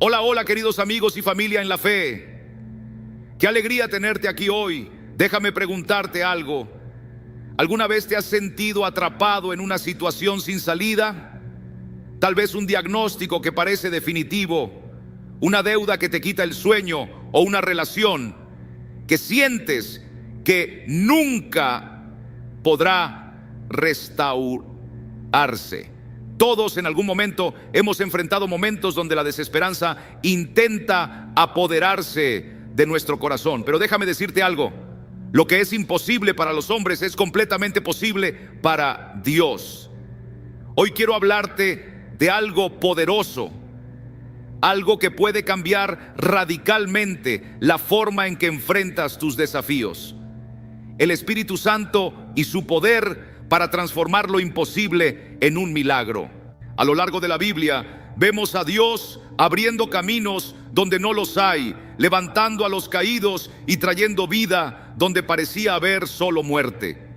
Hola, hola queridos amigos y familia en la fe. Qué alegría tenerte aquí hoy. Déjame preguntarte algo. ¿Alguna vez te has sentido atrapado en una situación sin salida? Tal vez un diagnóstico que parece definitivo, una deuda que te quita el sueño o una relación que sientes que nunca podrá restaurarse. Todos en algún momento hemos enfrentado momentos donde la desesperanza intenta apoderarse de nuestro corazón. Pero déjame decirte algo: lo que es imposible para los hombres es completamente posible para Dios. Hoy quiero hablarte de algo poderoso, algo que puede cambiar radicalmente la forma en que enfrentas tus desafíos. El Espíritu Santo y su poder para transformar lo imposible en un milagro. A lo largo de la Biblia vemos a Dios abriendo caminos donde no los hay, levantando a los caídos y trayendo vida donde parecía haber solo muerte.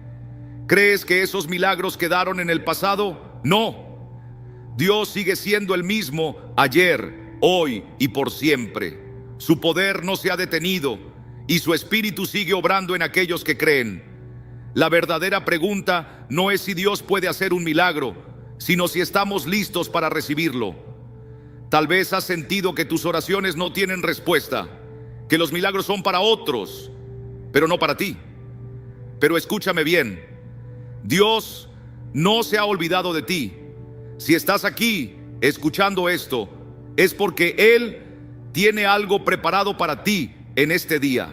¿Crees que esos milagros quedaron en el pasado? No. Dios sigue siendo el mismo ayer, hoy y por siempre. Su poder no se ha detenido y su Espíritu sigue obrando en aquellos que creen. La verdadera pregunta no es si Dios puede hacer un milagro, sino si estamos listos para recibirlo. Tal vez has sentido que tus oraciones no tienen respuesta, que los milagros son para otros, pero no para ti. Pero escúchame bien, Dios no se ha olvidado de ti. Si estás aquí escuchando esto, es porque Él tiene algo preparado para ti en este día.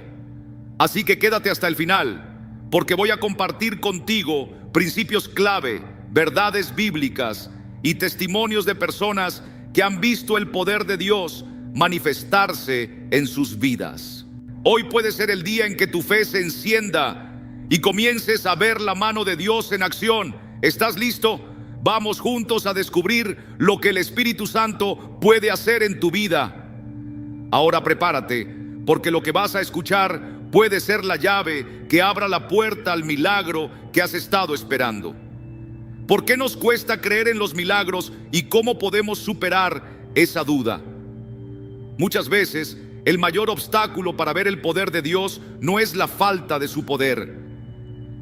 Así que quédate hasta el final, porque voy a compartir contigo principios clave, verdades bíblicas y testimonios de personas que han visto el poder de Dios manifestarse en sus vidas. Hoy puede ser el día en que tu fe se encienda y comiences a ver la mano de Dios en acción. ¿Estás listo? Vamos juntos a descubrir lo que el Espíritu Santo puede hacer en tu vida. Ahora prepárate, porque lo que vas a escuchar puede ser la llave que abra la puerta al milagro que has estado esperando. ¿Por qué nos cuesta creer en los milagros y cómo podemos superar esa duda? Muchas veces el mayor obstáculo para ver el poder de Dios no es la falta de su poder,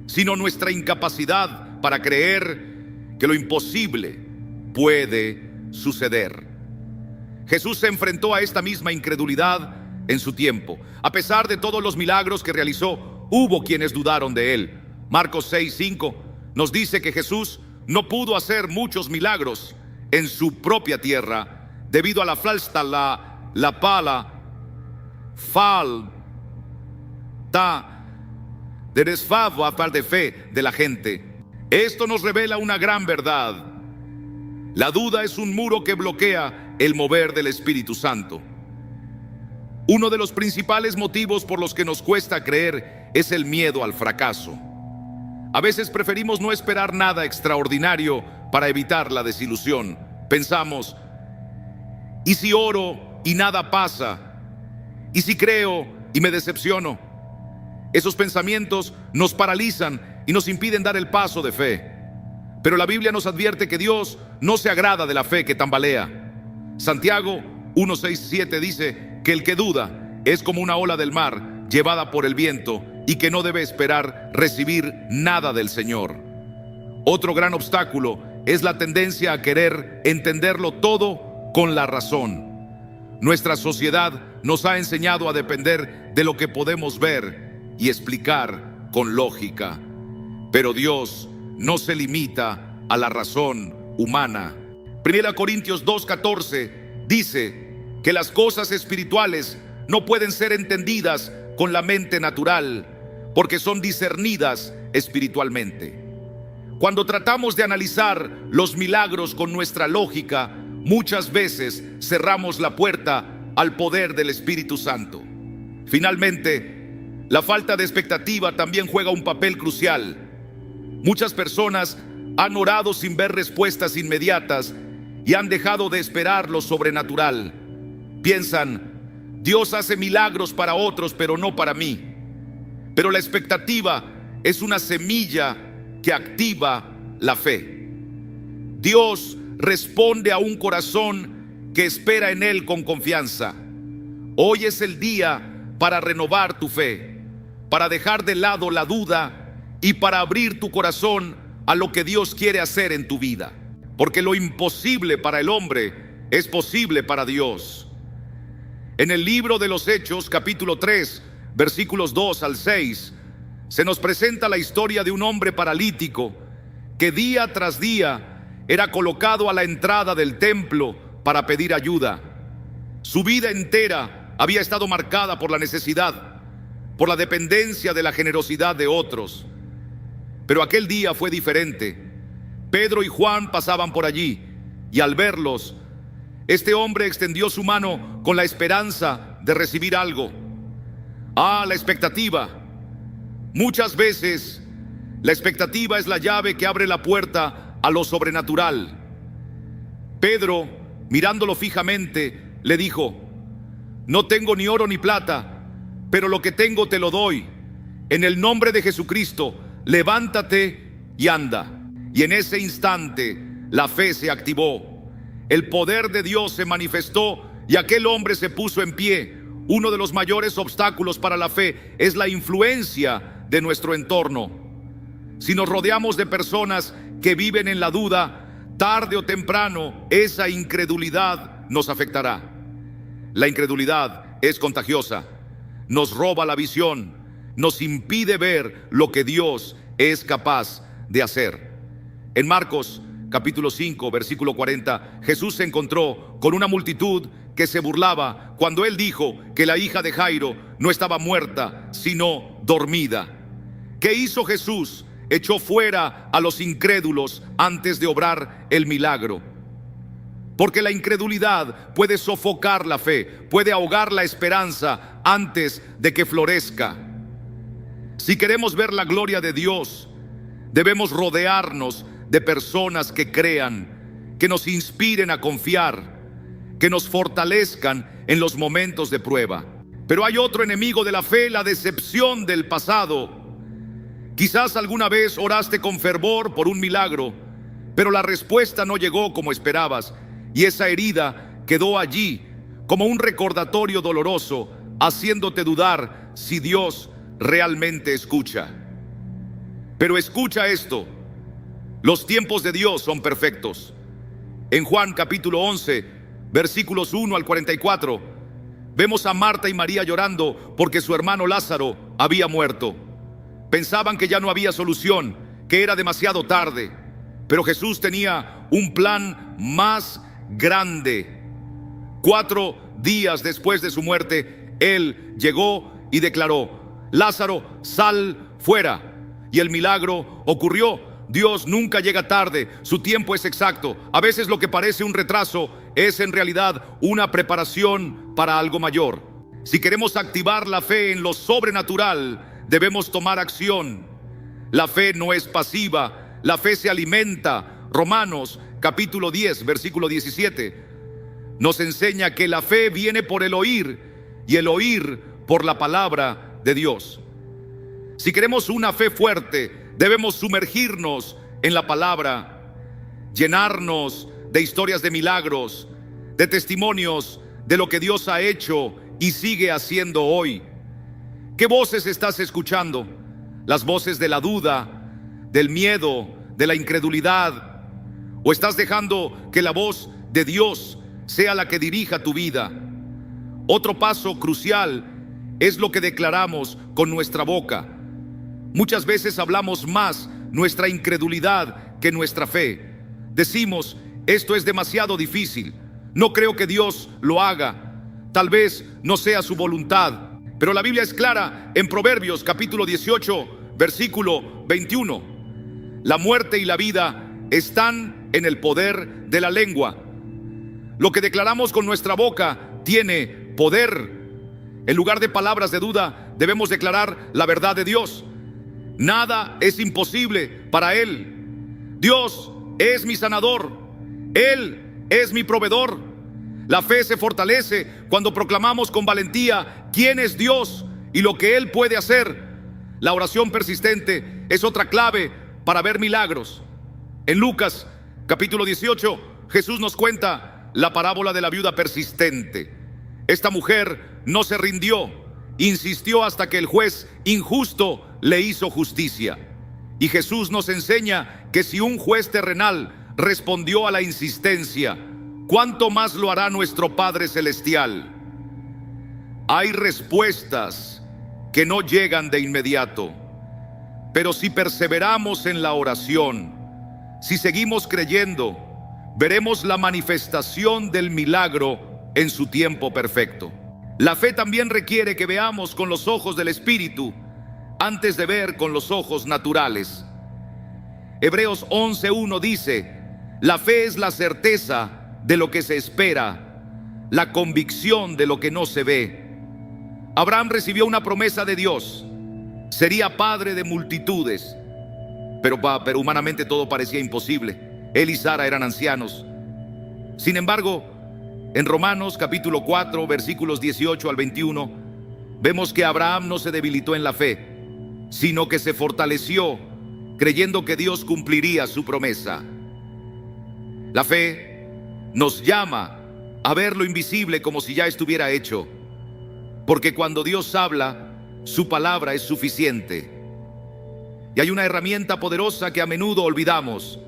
sino nuestra incapacidad para creer que lo imposible puede suceder. Jesús se enfrentó a esta misma incredulidad en su tiempo. A pesar de todos los milagros que realizó, hubo quienes dudaron de él. Marcos 6:5 nos dice que Jesús no pudo hacer muchos milagros en su propia tierra debido a la falta de desfavor de fe de la gente. Esto nos revela una gran verdad. La duda es un muro que bloquea el mover del Espíritu Santo. Uno de los principales motivos por los que nos cuesta creer es el miedo al fracaso. A veces preferimos no esperar nada extraordinario para evitar la desilusión. Pensamos: ¿y si oro y nada pasa? ¿Y si creo y me decepciono? Esos pensamientos nos paralizan y nos impiden dar el paso de fe. Pero la Biblia nos advierte que Dios no se agrada de la fe que tambalea. Santiago 1:6-7 dice que el que duda es como una ola del mar llevada por el viento y que no debe esperar recibir nada del Señor. Otro gran obstáculo es la tendencia a querer entenderlo todo con la razón. Nuestra sociedad nos ha enseñado a depender de lo que podemos ver y explicar con lógica. Pero Dios no se limita a la razón humana. 1 Corintios 2:14 dice que las cosas espirituales no pueden ser entendidas con la mente natural, porque son discernidas espiritualmente. Cuando tratamos de analizar los milagros con nuestra lógica, muchas veces cerramos la puerta al poder del Espíritu Santo. Finalmente, la falta de expectativa también juega un papel crucial. Muchas personas han orado sin ver respuestas inmediatas y han dejado de esperar lo sobrenatural. Piensan: Dios hace milagros para otros, pero no para mí. Pero la expectativa es una semilla que activa la fe. Dios responde a un corazón que espera en Él con confianza. Hoy es el día para renovar tu fe, para dejar de lado la duda y para abrir tu corazón a lo que Dios quiere hacer en tu vida. Porque lo imposible para el hombre es posible para Dios. En el libro de los Hechos, capítulo 3, versículos 2 al 6, se nos presenta la historia de un hombre paralítico que día tras día era colocado a la entrada del templo para pedir ayuda. Su vida entera había estado marcada por la necesidad, por la dependencia de la generosidad de otros. Pero aquel día fue diferente. Pedro y Juan pasaban por allí y al verlos, este hombre extendió su mano con la esperanza de recibir algo. La expectativa. Muchas veces la expectativa es la llave que abre la puerta a lo sobrenatural. Pedro, mirándolo fijamente, le dijo: no tengo ni oro ni plata, pero lo que tengo te lo doy. En el nombre de Jesucristo, levántate y anda. Y en ese instante la fe se activó. El poder de Dios se manifestó y aquel hombre se puso en pie. Uno de los mayores obstáculos para la fe es la influencia de nuestro entorno. Si nos rodeamos de personas que viven en la duda, tarde o temprano esa incredulidad nos afectará. La incredulidad es contagiosa, nos roba la visión, nos impide ver lo que Dios es capaz de hacer. En Marcos capítulo 5, versículo 40, Jesús se encontró con una multitud que se burlaba cuando él dijo que la hija de Jairo no estaba muerta, sino dormida. ¿Qué hizo Jesús? Echó fuera a los incrédulos antes de obrar el milagro. Porque la incredulidad puede sofocar la fe, puede ahogar la esperanza antes de que florezca. Si queremos ver la gloria de Dios, debemos rodearnos de personas que crean, que nos inspiren a confiar, que nos fortalezcan en los momentos de prueba. Pero hay otro enemigo de la fe, la decepción del pasado. Quizás alguna vez oraste con fervor por un milagro, pero la respuesta no llegó como esperabas, y esa herida quedó allí como un recordatorio doloroso, haciéndote dudar si Dios realmente escucha. Pero escucha esto: los tiempos de Dios son perfectos. En Juan capítulo 11, versículos 1 al 44, vemos a Marta y María llorando porque su hermano Lázaro había muerto. Pensaban que ya no había solución, que era demasiado tarde. Pero Jesús tenía un plan más grande. 4 días después de su muerte, Él llegó y declaró: Lázaro, sal fuera. Y el milagro ocurrió. Dios nunca llega tarde, su tiempo es exacto. A veces lo que parece un retraso es en realidad una preparación para algo mayor. Si queremos activar la fe en lo sobrenatural, debemos tomar acción. La fe no es pasiva, la fe se alimenta. Romanos capítulo 10, versículo 17 nos enseña que la fe viene por el oír y el oír por la palabra de Dios. Si queremos una fe fuerte, debemos sumergirnos en la palabra, llenarnos de historias de milagros, de testimonios de lo que Dios ha hecho y sigue haciendo hoy. ¿Qué voces estás escuchando? ¿Las voces de la duda, del miedo, de la incredulidad? ¿O estás dejando que la voz de Dios sea la que dirija tu vida? Otro paso crucial es lo que declaramos con nuestra boca. Muchas veces hablamos más nuestra incredulidad que nuestra fe. Decimos: esto es demasiado difícil, no creo que Dios lo haga, tal vez no sea su voluntad. Pero la Biblia es clara en Proverbios capítulo 18, versículo 21. La muerte y la vida están en el poder de la lengua. Lo que declaramos con nuestra boca tiene poder. En lugar de palabras de duda, debemos declarar la verdad de Dios. Nada es imposible para Él. Dios es mi sanador. Él es mi proveedor. La fe se fortalece cuando proclamamos con valentía quién es Dios y lo que Él puede hacer. La oración persistente es otra clave para ver milagros. En Lucas capítulo 18, Jesús nos cuenta la parábola de la viuda persistente. Esta mujer no se rindió, insistió hasta que el juez injusto le hizo justicia. Y Jesús nos enseña que si un juez terrenal respondió a la insistencia, ¿cuánto más lo hará nuestro Padre Celestial? Hay respuestas que no llegan de inmediato, pero si perseveramos en la oración, si seguimos creyendo, veremos la manifestación del milagro en su tiempo perfecto. La fe también requiere que veamos con los ojos del Espíritu antes de ver con los ojos naturales. Hebreos 11:1 dice: la fe es la certeza de lo que se espera, la convicción de lo que no se ve. Abraham recibió una promesa de Dios: sería padre de multitudes, pero humanamente todo parecía imposible. Él y Sara eran ancianos. Sin embargo, en Romanos capítulo 4, versículos 18 al 21, vemos que Abraham no se debilitó en la fe, sino que se fortaleció, creyendo que Dios cumpliría su promesa. La fe nos llama a ver lo invisible como si ya estuviera hecho, porque cuando Dios habla, su palabra es suficiente. Y hay una herramienta poderosa que a menudo olvidamos: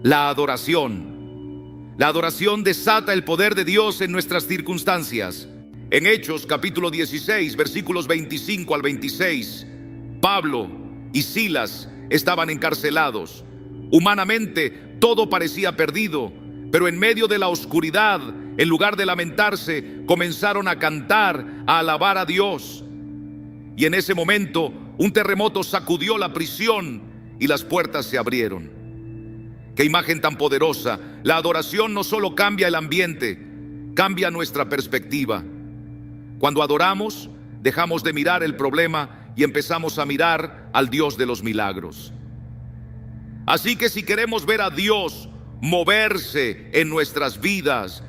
la adoración. La adoración desata el poder de Dios en nuestras circunstancias. En Hechos capítulo 16, versículos 25 al 26, Pablo y Silas estaban encarcelados. Humanamente todo parecía perdido, pero en medio de la oscuridad, en lugar de lamentarse, comenzaron a cantar, a alabar a Dios. Y en ese momento un terremoto sacudió la prisión y las puertas se abrieron. Qué imagen tan poderosa. La adoración no solo cambia el ambiente, cambia nuestra perspectiva. Cuando adoramos, dejamos de mirar el problema y empezamos a mirar al Dios de los milagros. Así que si queremos ver a Dios moverse en nuestras vidas,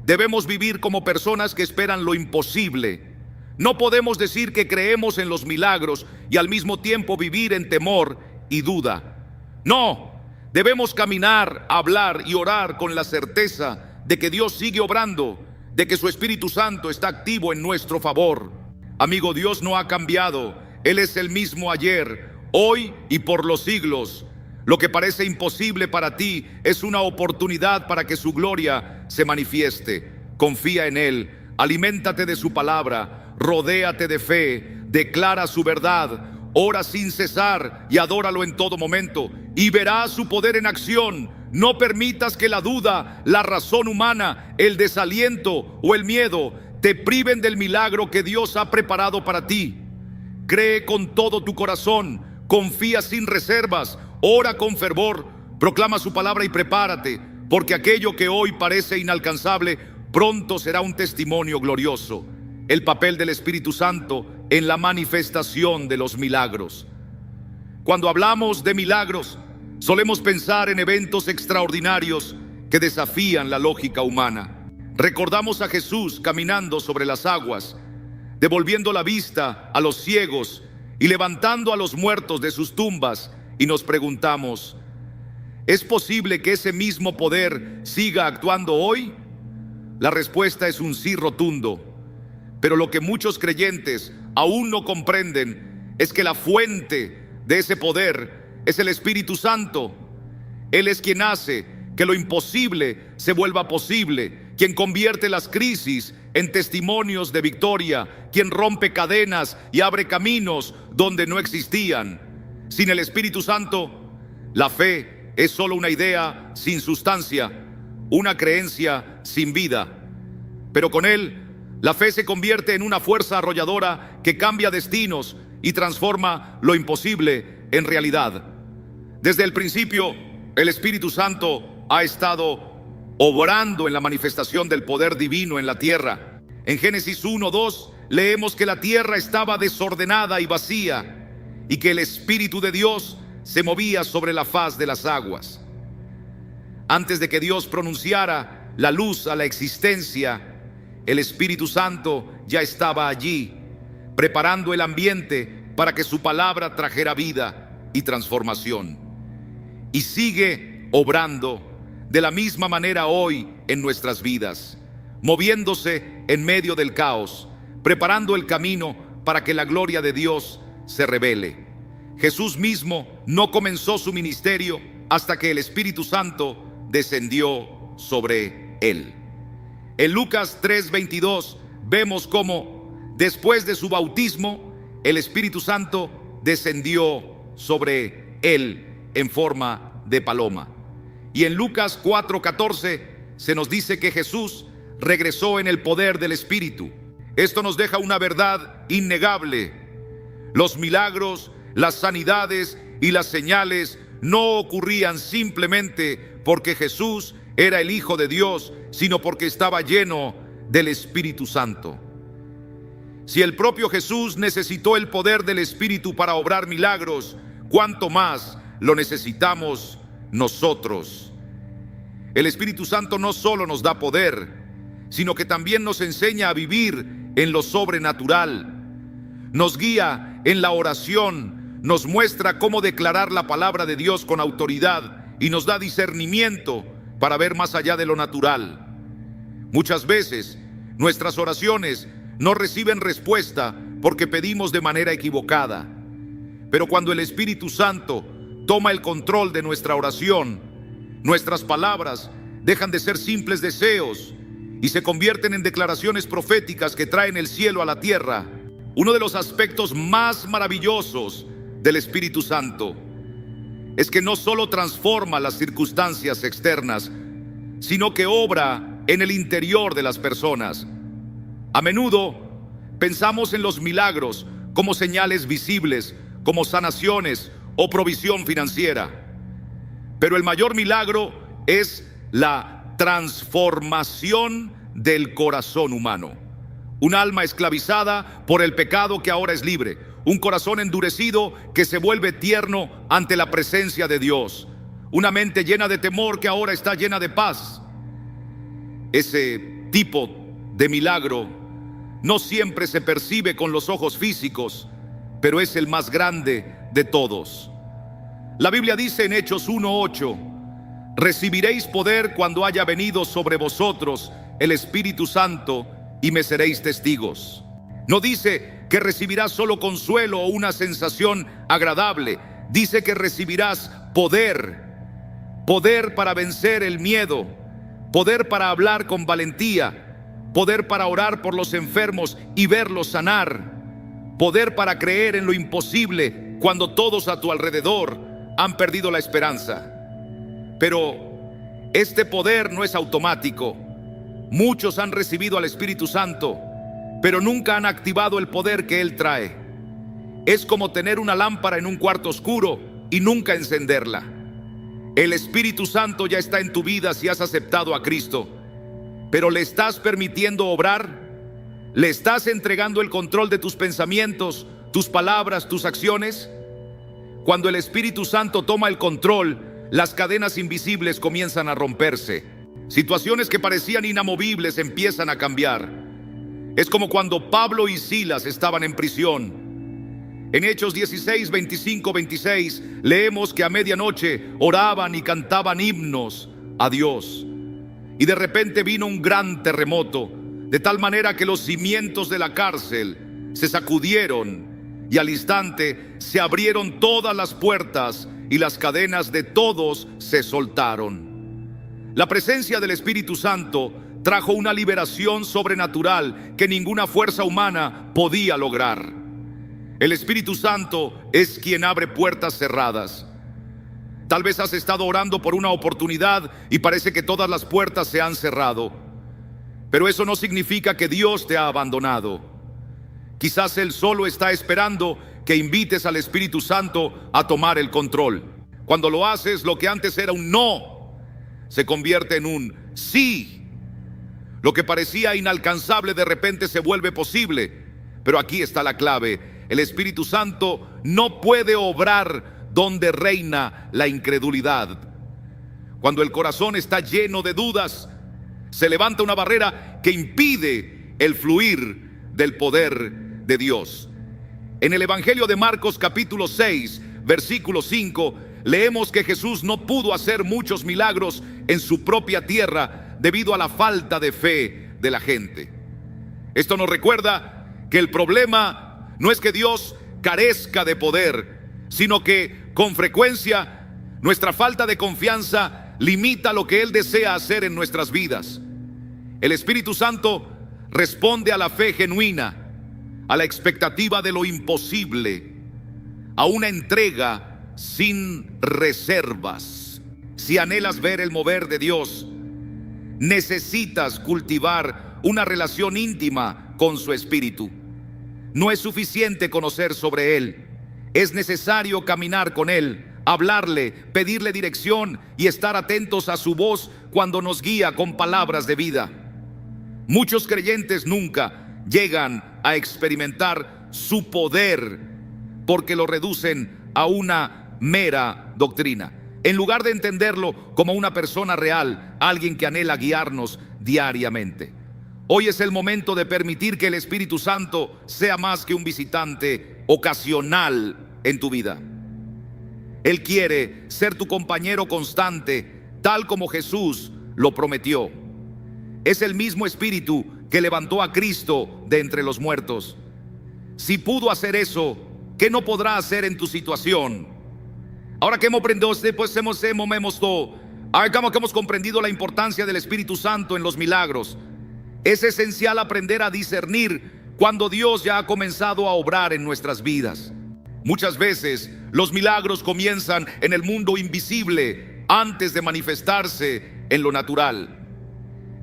debemos vivir como personas que esperan lo imposible. No podemos decir que creemos en los milagros y al mismo tiempo vivir en temor y duda. No, debemos caminar, hablar y orar con la certeza de que Dios sigue obrando, de que su Espíritu Santo está activo en nuestro favor. Amigo, Dios no ha cambiado. Él es el mismo ayer, hoy y por los siglos. Lo que parece imposible para ti es una oportunidad para que su gloria se manifieste. Confía en Él, aliméntate de su palabra, rodéate de fe, declara su verdad, ora sin cesar y adóralo en todo momento, y verás su poder en acción. No permitas que la duda, la razón humana, el desaliento o el miedo te priven del milagro que Dios ha preparado para ti. Cree con todo tu corazón, confía sin reservas, ora con fervor, proclama su palabra y prepárate, porque aquello que hoy parece inalcanzable pronto será un testimonio glorioso. El papel del Espíritu Santo en la manifestación de los milagros. Cuando hablamos de milagros, solemos pensar en eventos extraordinarios que desafían la lógica humana. Recordamos a Jesús caminando sobre las aguas, devolviendo la vista a los ciegos y levantando a los muertos de sus tumbas, y nos preguntamos: ¿es posible que ese mismo poder siga actuando hoy? La respuesta es un sí rotundo. Pero lo que muchos creyentes aún no comprenden es que la fuente de ese poder es el Espíritu Santo. Él es quien hace que lo imposible se vuelva posible, quien convierte las crisis en testimonios de victoria, quien rompe cadenas y abre caminos donde no existían. Sin el Espíritu Santo, la fe es solo una idea sin sustancia, una creencia sin vida. Pero con Él, la fe se convierte en una fuerza arrolladora que cambia destinos y transforma lo imposible en realidad. Desde el principio, el Espíritu Santo ha estado obrando en la manifestación del poder divino en la tierra. En Génesis 1:2 leemos que la tierra estaba desordenada y vacía, y que el Espíritu de Dios se movía sobre la faz de las aguas. Antes de que Dios pronunciara la luz a la existencia, el Espíritu Santo ya estaba allí, preparando el ambiente para que su palabra trajera vida y transformación. Y sigue obrando, de la misma manera hoy en nuestras vidas, moviéndose en medio del caos, preparando el camino para que la gloria de Dios se revele. Jesús mismo no comenzó su ministerio hasta que el Espíritu Santo descendió sobre él. En Lucas 3:22 vemos cómo después de su bautismo el Espíritu Santo descendió sobre él en forma de paloma. Y en Lucas 4:14 se nos dice que Jesús regresó en el poder del Espíritu. Esto nos deja una verdad innegable. Los milagros, las sanidades y las señales no ocurrían simplemente porque Jesús era el Hijo de Dios, sino porque estaba lleno del Espíritu Santo. Si el propio Jesús necesitó el poder del Espíritu para obrar milagros, ¿cuánto más lo necesitamos nosotros? El Espíritu Santo no solo nos da poder, sino que también nos enseña a vivir en lo sobrenatural. Nos guía en la oración, nos muestra cómo declarar la palabra de Dios con autoridad y nos da discernimiento para ver más allá de lo natural. Muchas veces nuestras oraciones no reciben respuesta porque pedimos de manera equivocada. Pero cuando el Espíritu Santo toma el control de nuestra oración, nuestras palabras dejan de ser simples deseos y se convierten en declaraciones proféticas que traen el cielo a la tierra. Uno de los aspectos más maravillosos del Espíritu Santo es que no solo transforma las circunstancias externas, sino que obra en el interior de las personas. A menudo pensamos en los milagros como señales visibles, como sanaciones o provisión financiera. Pero el mayor milagro es la transformación del corazón humano. Un alma esclavizada por el pecado que ahora es libre. Un corazón endurecido que se vuelve tierno ante la presencia de Dios. Una mente llena de temor que ahora está llena de paz. Ese tipo de milagro no siempre se percibe con los ojos físicos, pero es el más grande de todos. La Biblia dice en Hechos 1:8: recibiréis poder cuando haya venido sobre vosotros el Espíritu Santo y me seréis testigos. No dice que recibirás solo consuelo o una sensación agradable. Dice que recibirás poder. Poder para vencer el miedo. Poder para hablar con valentía. Poder para orar por los enfermos y verlos sanar. Poder para creer en lo imposible cuando todos a tu alrededor han perdido la esperanza. Pero este poder no es automático. Muchos han recibido al Espíritu Santo, pero nunca han activado el poder que Él trae. Es como tener una lámpara en un cuarto oscuro y nunca encenderla. El Espíritu Santo ya está en tu vida si has aceptado a Cristo, pero ¿le estás permitiendo obrar? ¿Le estás entregando el control de tus pensamientos, tus palabras, tus acciones? Cuando el Espíritu Santo toma el control, las cadenas invisibles comienzan a romperse. Situaciones que parecían inamovibles empiezan a cambiar. Es como cuando Pablo y Silas estaban en prisión. En Hechos 16, 25, 26 leemos que a medianoche oraban y cantaban himnos a Dios. Y de repente vino un gran terremoto, de tal manera que los cimientos de la cárcel se sacudieron y al instante se abrieron todas las puertas y las cadenas de todos se soltaron. La presencia del Espíritu Santo trajo una liberación sobrenatural que ninguna fuerza humana podía lograr. El Espíritu Santo es quien abre puertas cerradas. Tal vez has estado orando por una oportunidad y parece que todas las puertas se han cerrado. Pero eso no significa que Dios te ha abandonado. Quizás Él solo está esperando que invites al Espíritu Santo a tomar el control. Cuando lo haces, lo que antes era un no se convierte en un sí. Lo que parecía inalcanzable de repente se vuelve posible. Pero aquí está la clave: el Espíritu Santo no puede obrar donde reina la incredulidad. Cuando el corazón está lleno de dudas, se levanta una barrera que impide el fluir del poder de Dios. En el Evangelio de Marcos capítulo 6, versículo 5, leemos que Jesús no pudo hacer muchos milagros en su propia tierra debido a la falta de fe de la gente. Esto nos recuerda que el problema no es que Dios carezca de poder, sino que con frecuencia nuestra falta de confianza limita lo que Él desea hacer en nuestras vidas. El Espíritu Santo responde a la fe genuina, a la expectativa de lo imposible, a una entrega sin reservas. Si anhelas ver el mover de Dios, necesitas cultivar una relación íntima con su Espíritu. No es suficiente conocer sobre Él, es necesario caminar con Él, hablarle, pedirle dirección y estar atentos a su voz cuando nos guía con palabras de vida. Muchos creyentes nunca llegan a experimentar su poder porque lo reducen a una mera doctrina, en lugar de entenderlo como una persona real, alguien que anhela guiarnos diariamente. Hoy es el momento de permitir que el Espíritu Santo sea más que un visitante ocasional en tu vida. Él quiere ser tu compañero constante, tal como Jesús lo prometió. Es el mismo Espíritu que levantó a Cristo de entre los muertos. Si pudo hacer eso, ¿qué no podrá hacer en tu situación? Ahora que hemos aprendido, que hemos comprendido la importancia del Espíritu Santo en los milagros, es esencial aprender a discernir cuando Dios ya ha comenzado a obrar en nuestras vidas. Muchas veces los milagros comienzan en el mundo invisible antes de manifestarse en lo natural.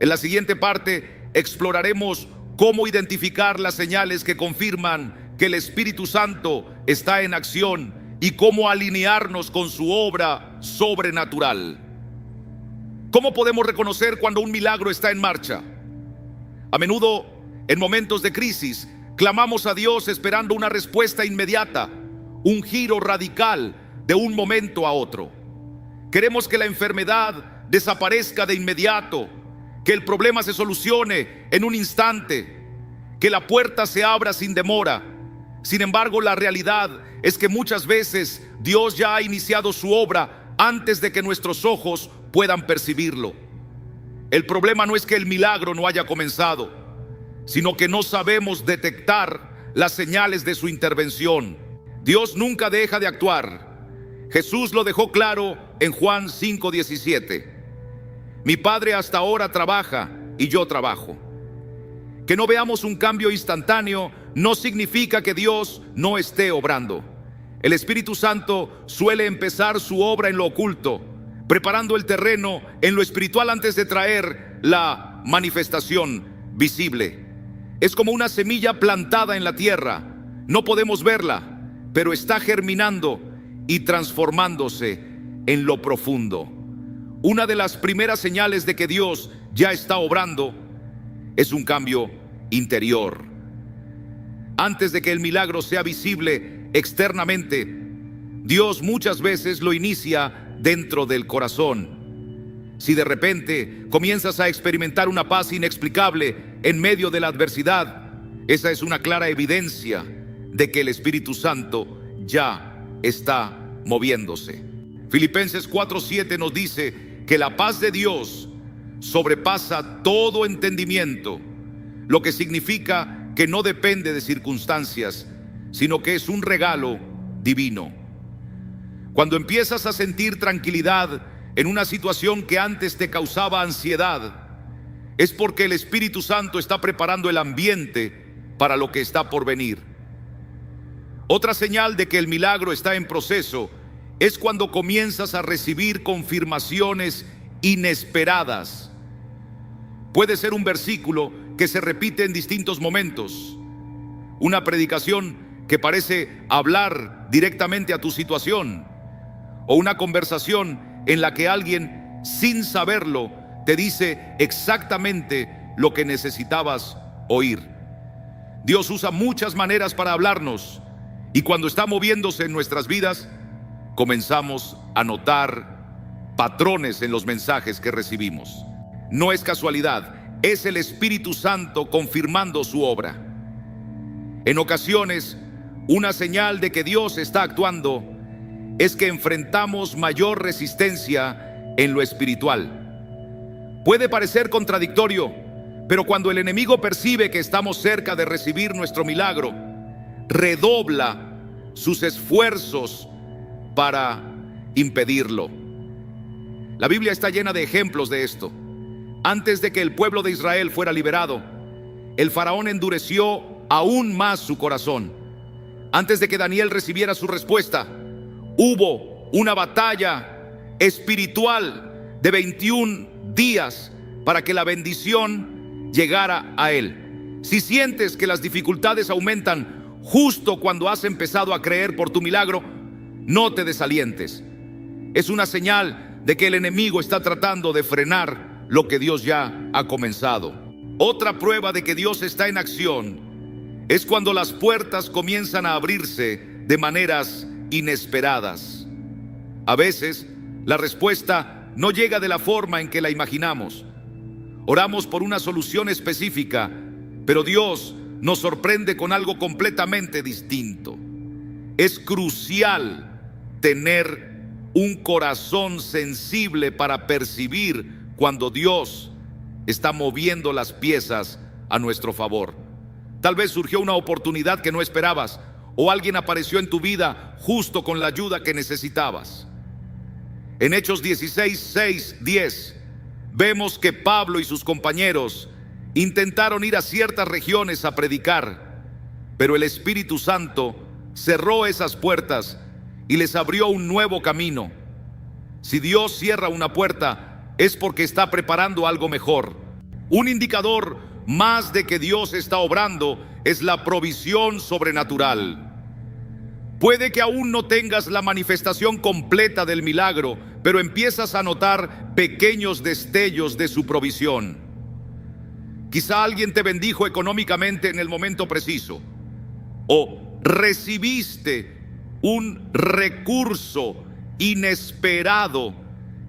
En la siguiente parte exploraremos cómo identificar las señales que confirman que el Espíritu Santo está en acción y cómo alinearnos con su obra sobrenatural. ¿Cómo podemos reconocer cuando un milagro está en marcha? A menudo, en momentos de crisis, clamamos a Dios esperando una respuesta inmediata, un giro radical de un momento a otro. Queremos que la enfermedad desaparezca de inmediato, que el problema se solucione en un instante, que la puerta se abra sin demora. Sin embargo, la realidad es que muchas veces Dios ya ha iniciado su obra antes de que nuestros ojos puedan percibirlo. El problema no es que el milagro no haya comenzado, sino que no sabemos detectar las señales de su intervención. Dios nunca deja de actuar. Jesús lo dejó claro en Juan 5:17. Mi Padre hasta ahora trabaja y yo trabajo. Que no veamos un cambio instantáneo no significa que Dios no esté obrando. El Espíritu Santo suele empezar su obra en lo oculto, preparando el terreno en lo espiritual antes de traer la manifestación visible. Es como una semilla plantada en la tierra. No podemos verla, pero está germinando y transformándose en lo profundo. Una de las primeras señales de que Dios ya está obrando es un cambio interior. Antes de que el milagro sea visible externamente, Dios muchas veces lo inicia dentro del corazón. Si de repente comienzas a experimentar una paz inexplicable en medio de la adversidad, esa es una clara evidencia de que el Espíritu Santo ya está moviéndose. Filipenses 4:7 nos dice que la paz de Dios sobrepasa todo entendimiento, lo que significa que no depende de circunstancias, sino que es un regalo divino. Cuando empiezas a sentir tranquilidad en una situación que antes te causaba ansiedad, es porque el Espíritu Santo está preparando el ambiente para lo que está por venir. Otra señal de que el milagro está en proceso es cuando comienzas a recibir confirmaciones inesperadas. Puede ser un versículo que se repite en distintos momentos, una predicación que parece hablar directamente a tu situación, o una conversación en la que alguien, sin saberlo, te dice exactamente lo que necesitabas oír. Dios usa muchas maneras para hablarnos, y cuando está moviéndose en nuestras vidas, comenzamos a notar patrones en los mensajes que recibimos. No es casualidad, es el Espíritu Santo confirmando su obra. En ocasiones, una señal de que Dios está actuando es que enfrentamos mayor resistencia en lo espiritual. Puede parecer contradictorio, pero cuando el enemigo percibe que estamos cerca de recibir nuestro milagro, redobla sus esfuerzos para impedirlo. La Biblia está llena de ejemplos de esto. Antes de que el pueblo de Israel fuera liberado, el faraón endureció aún más su corazón. Antes de que Daniel recibiera su respuesta, hubo una batalla espiritual de 21 días para que la bendición llegara a él. Si sientes que las dificultades aumentan justo cuando has empezado a creer por tu milagro, no te desalientes. Es una señal de que el enemigo está tratando de frenar lo que Dios ya ha comenzado. Otra prueba de que Dios está en acción es cuando las puertas comienzan a abrirse de maneras inesperadas. A veces, la respuesta no llega de la forma en que la imaginamos. Oramos por una solución específica, pero Dios nos sorprende con algo completamente distinto. Es crucial tener un corazón sensible para percibir cuando Dios está moviendo las piezas a nuestro favor. Tal vez surgió una oportunidad que no esperabas, o alguien apareció en tu vida justo con la ayuda que necesitabas. En Hechos 16, 6, 10, vemos que Pablo y sus compañeros intentaron ir a ciertas regiones a predicar, pero el Espíritu Santo cerró esas puertas y les abrió un nuevo camino. Si Dios cierra una puerta, es porque está preparando algo mejor. Un indicador más de que Dios está obrando es la provisión sobrenatural. Puede que aún no tengas la manifestación completa del milagro, pero empiezas a notar pequeños destellos de su provisión. Quizá alguien te bendijo económicamente en el momento preciso, o recibiste un recurso inesperado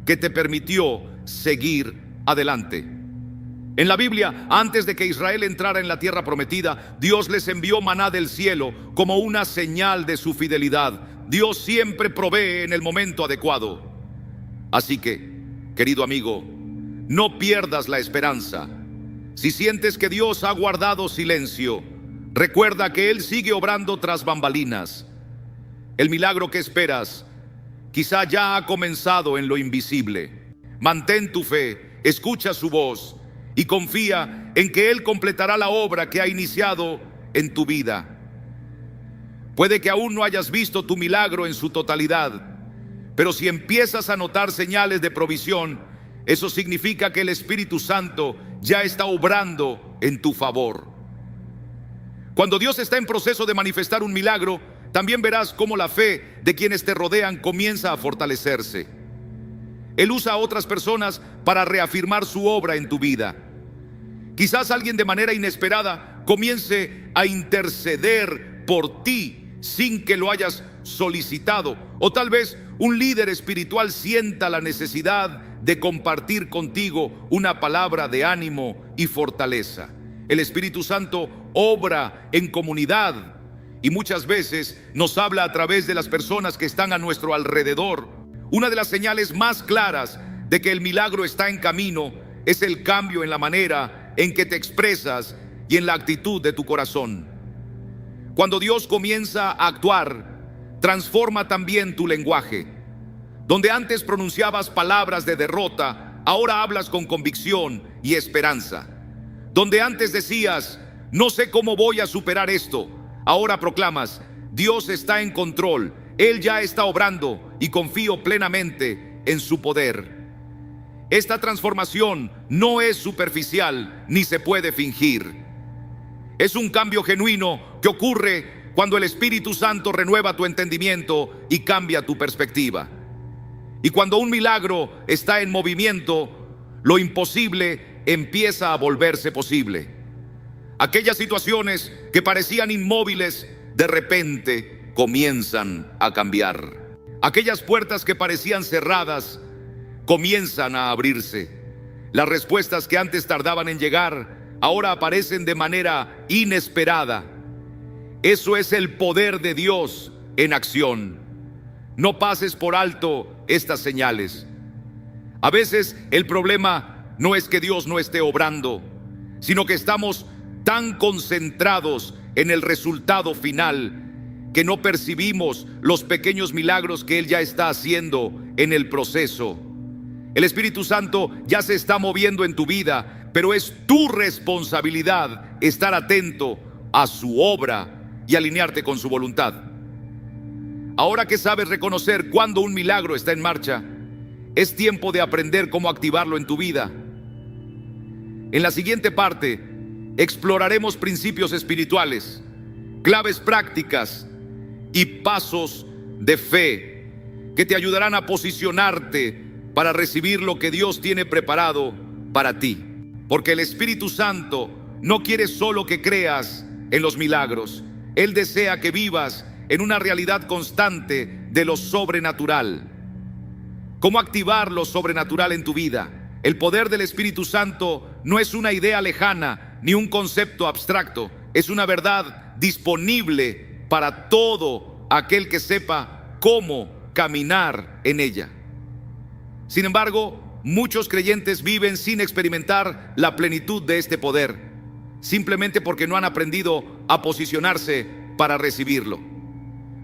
que te permitió seguir adelante. En la Biblia, antes de que Israel entrara en la tierra prometida, Dios les envió maná del cielo como una señal de su fidelidad. Dios siempre provee en el momento adecuado. Así que, querido amigo, no pierdas la esperanza. Si sientes que Dios ha guardado silencio, recuerda que Él sigue obrando tras bambalinas. El milagro que esperas quizá ya ha comenzado en lo invisible. Mantén tu fe, escucha su voz y confía en que Él completará la obra que ha iniciado en tu vida. Puede que aún no hayas visto tu milagro en su totalidad, pero si empiezas a notar señales de provisión, eso significa que el Espíritu Santo ya está obrando en tu favor. Cuando Dios está en proceso de manifestar un milagro, también verás cómo la fe de quienes te rodean comienza a fortalecerse. Él usa a otras personas para reafirmar su obra en tu vida. Quizás alguien de manera inesperada comience a interceder por ti sin que lo hayas solicitado. O tal vez un líder espiritual sienta la necesidad de compartir contigo una palabra de ánimo y fortaleza. El Espíritu Santo obra en comunidad y muchas veces nos habla a través de las personas que están a nuestro alrededor. Una de las señales más claras de que el milagro está en camino es el cambio en la manera en que te expresas y en la actitud de tu corazón. Cuando Dios comienza a actuar, transforma también tu lenguaje. Donde antes pronunciabas palabras de derrota, ahora hablas con convicción y esperanza. Donde antes decías, no sé cómo voy a superar esto, ahora proclamas, Dios está en control, Él ya está obrando y confío plenamente en su poder. Esta transformación no es superficial ni se puede fingir. Es un cambio genuino que ocurre cuando el Espíritu Santo renueva tu entendimiento y cambia tu perspectiva. Y cuando un milagro está en movimiento, lo imposible empieza a volverse posible. Aquellas situaciones que parecían inmóviles, de repente comienzan a cambiar. Aquellas puertas que parecían cerradas, comienzan a abrirse. Las respuestas que antes tardaban en llegar, ahora aparecen de manera inesperada. Eso es el poder de Dios en acción. No pases por alto estas señales. A veces el problema no es que Dios no esté obrando, sino que estamos tan concentrados en el resultado final que no percibimos los pequeños milagros que Él ya está haciendo en el proceso. El Espíritu Santo ya se está moviendo en tu vida, pero es tu responsabilidad estar atento a su obra y alinearte con su voluntad. Ahora que sabes reconocer cuándo un milagro está en marcha, es tiempo de aprender cómo activarlo en tu vida. En la siguiente parte, exploraremos principios espirituales, claves prácticas y pasos de fe que te ayudarán a posicionarte para recibir lo que Dios tiene preparado para ti. Porque el Espíritu Santo no quiere solo que creas en los milagros. Él desea que vivas en una realidad constante de lo sobrenatural. ¿Cómo activar lo sobrenatural en tu vida? El poder del Espíritu Santo no es una idea lejana ni un concepto abstracto. Es una verdad disponible para todo aquel que sepa cómo caminar en ella. Sin embargo, muchos creyentes viven sin experimentar la plenitud de este poder, simplemente porque no han aprendido a posicionarse para recibirlo.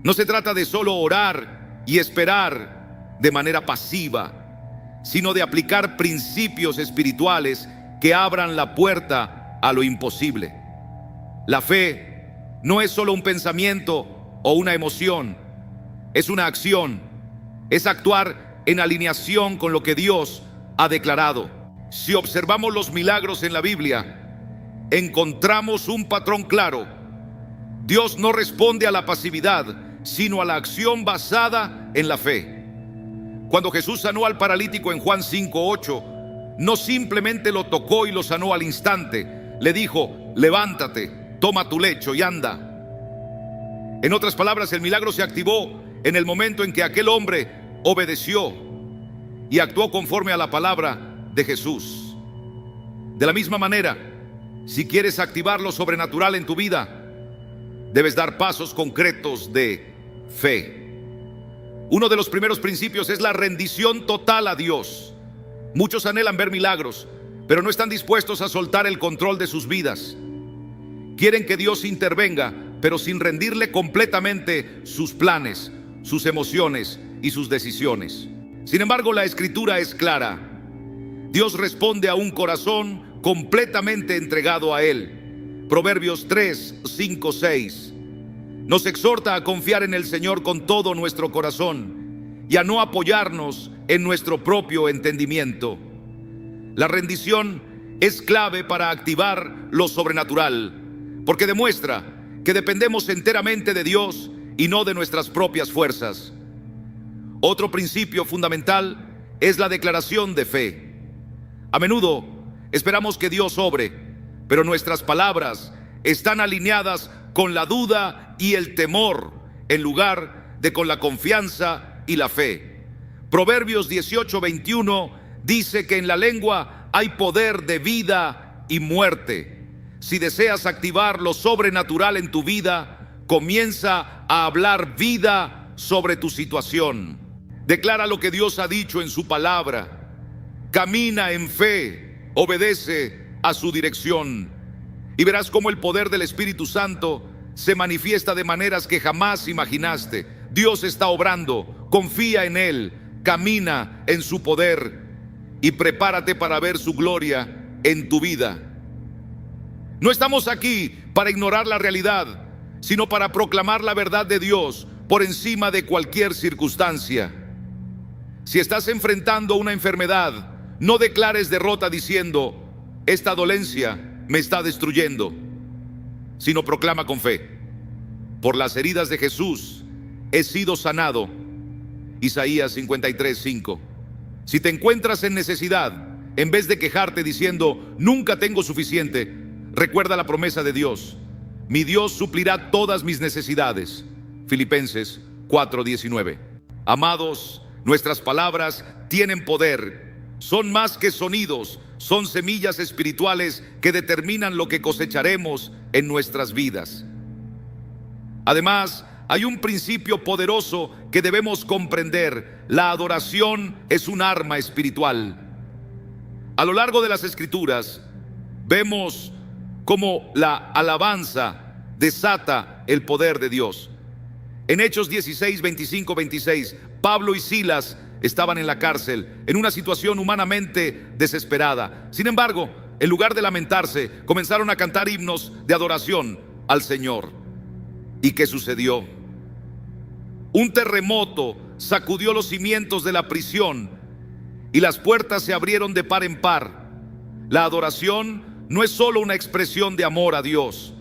No se trata de solo orar y esperar de manera pasiva, sino de aplicar principios espirituales que abran la puerta a lo imposible. La fe no es solo un pensamiento o una emoción, es una acción, es actuar en alineación con lo que Dios ha declarado. Si observamos los milagros en la Biblia, encontramos un patrón claro. Dios no responde a la pasividad, sino a la acción basada en la fe. Cuando Jesús sanó al paralítico en Juan 5:8, no simplemente lo tocó y lo sanó al instante, le dijo: levántate, toma tu lecho y anda. En otras palabras, el milagro se activó en el momento en que aquel hombre obedeció y actuó conforme a la palabra de Jesús. De la misma manera, si quieres activar lo sobrenatural en tu vida, debes dar pasos concretos de fe. Uno de los primeros principios es la rendición total a Dios. Muchos anhelan ver milagros, pero no están dispuestos a soltar el control de sus vidas. Quieren que Dios intervenga, pero sin rendirle completamente sus planes, sus emociones y sus decisiones. Sin embargo, la Escritura es clara. Dios responde a un corazón completamente entregado a Él. Proverbios 3, 5, 6 nos exhorta a confiar en el Señor con todo nuestro corazón y a no apoyarnos en nuestro propio entendimiento. La rendición es clave para activar lo sobrenatural, porque demuestra que dependemos enteramente de Dios y no de nuestras propias fuerzas. Otro principio fundamental es la declaración de fe. A menudo esperamos que Dios obre, pero nuestras palabras están alineadas con la duda y el temor en lugar de con la confianza y la fe. Proverbios 18:21 dice que en la lengua hay poder de vida y muerte. Si deseas activar lo sobrenatural en tu vida, comienza a hablar vida sobre tu situación. Declara lo que Dios ha dicho en su palabra. Camina en fe, obedece a su dirección y verás cómo el poder del Espíritu Santo se manifiesta de maneras que jamás imaginaste. Dios está obrando, confía en Él, camina en su poder y prepárate para ver su gloria en tu vida. No estamos aquí para ignorar la realidad, sino para proclamar la verdad de Dios por encima de cualquier circunstancia. Si estás enfrentando una enfermedad, no declares derrota diciendo: esta dolencia me está destruyendo, sino proclama con fe: por las heridas de Jesús he sido sanado. Isaías 53:5. Si te encuentras en necesidad, en vez de quejarte diciendo: nunca tengo suficiente, recuerda la promesa de Dios: mi Dios suplirá todas mis necesidades. Filipenses 4:19. Amados, nuestras palabras tienen poder. Son más que sonidos, son semillas espirituales que determinan lo que cosecharemos en nuestras vidas. Además, hay un principio poderoso que debemos comprender: la adoración es un arma espiritual. A lo largo de las Escrituras vemos cómo la alabanza desata el poder de Dios. En Hechos 16, 25, 26, Pablo y Silas estaban en la cárcel, en una situación humanamente desesperada. Sin embargo, en lugar de lamentarse, comenzaron a cantar himnos de adoración al Señor. ¿Y qué sucedió? Un terremoto sacudió los cimientos de la prisión y las puertas se abrieron de par en par. La adoración no es solo una expresión de amor a Dios,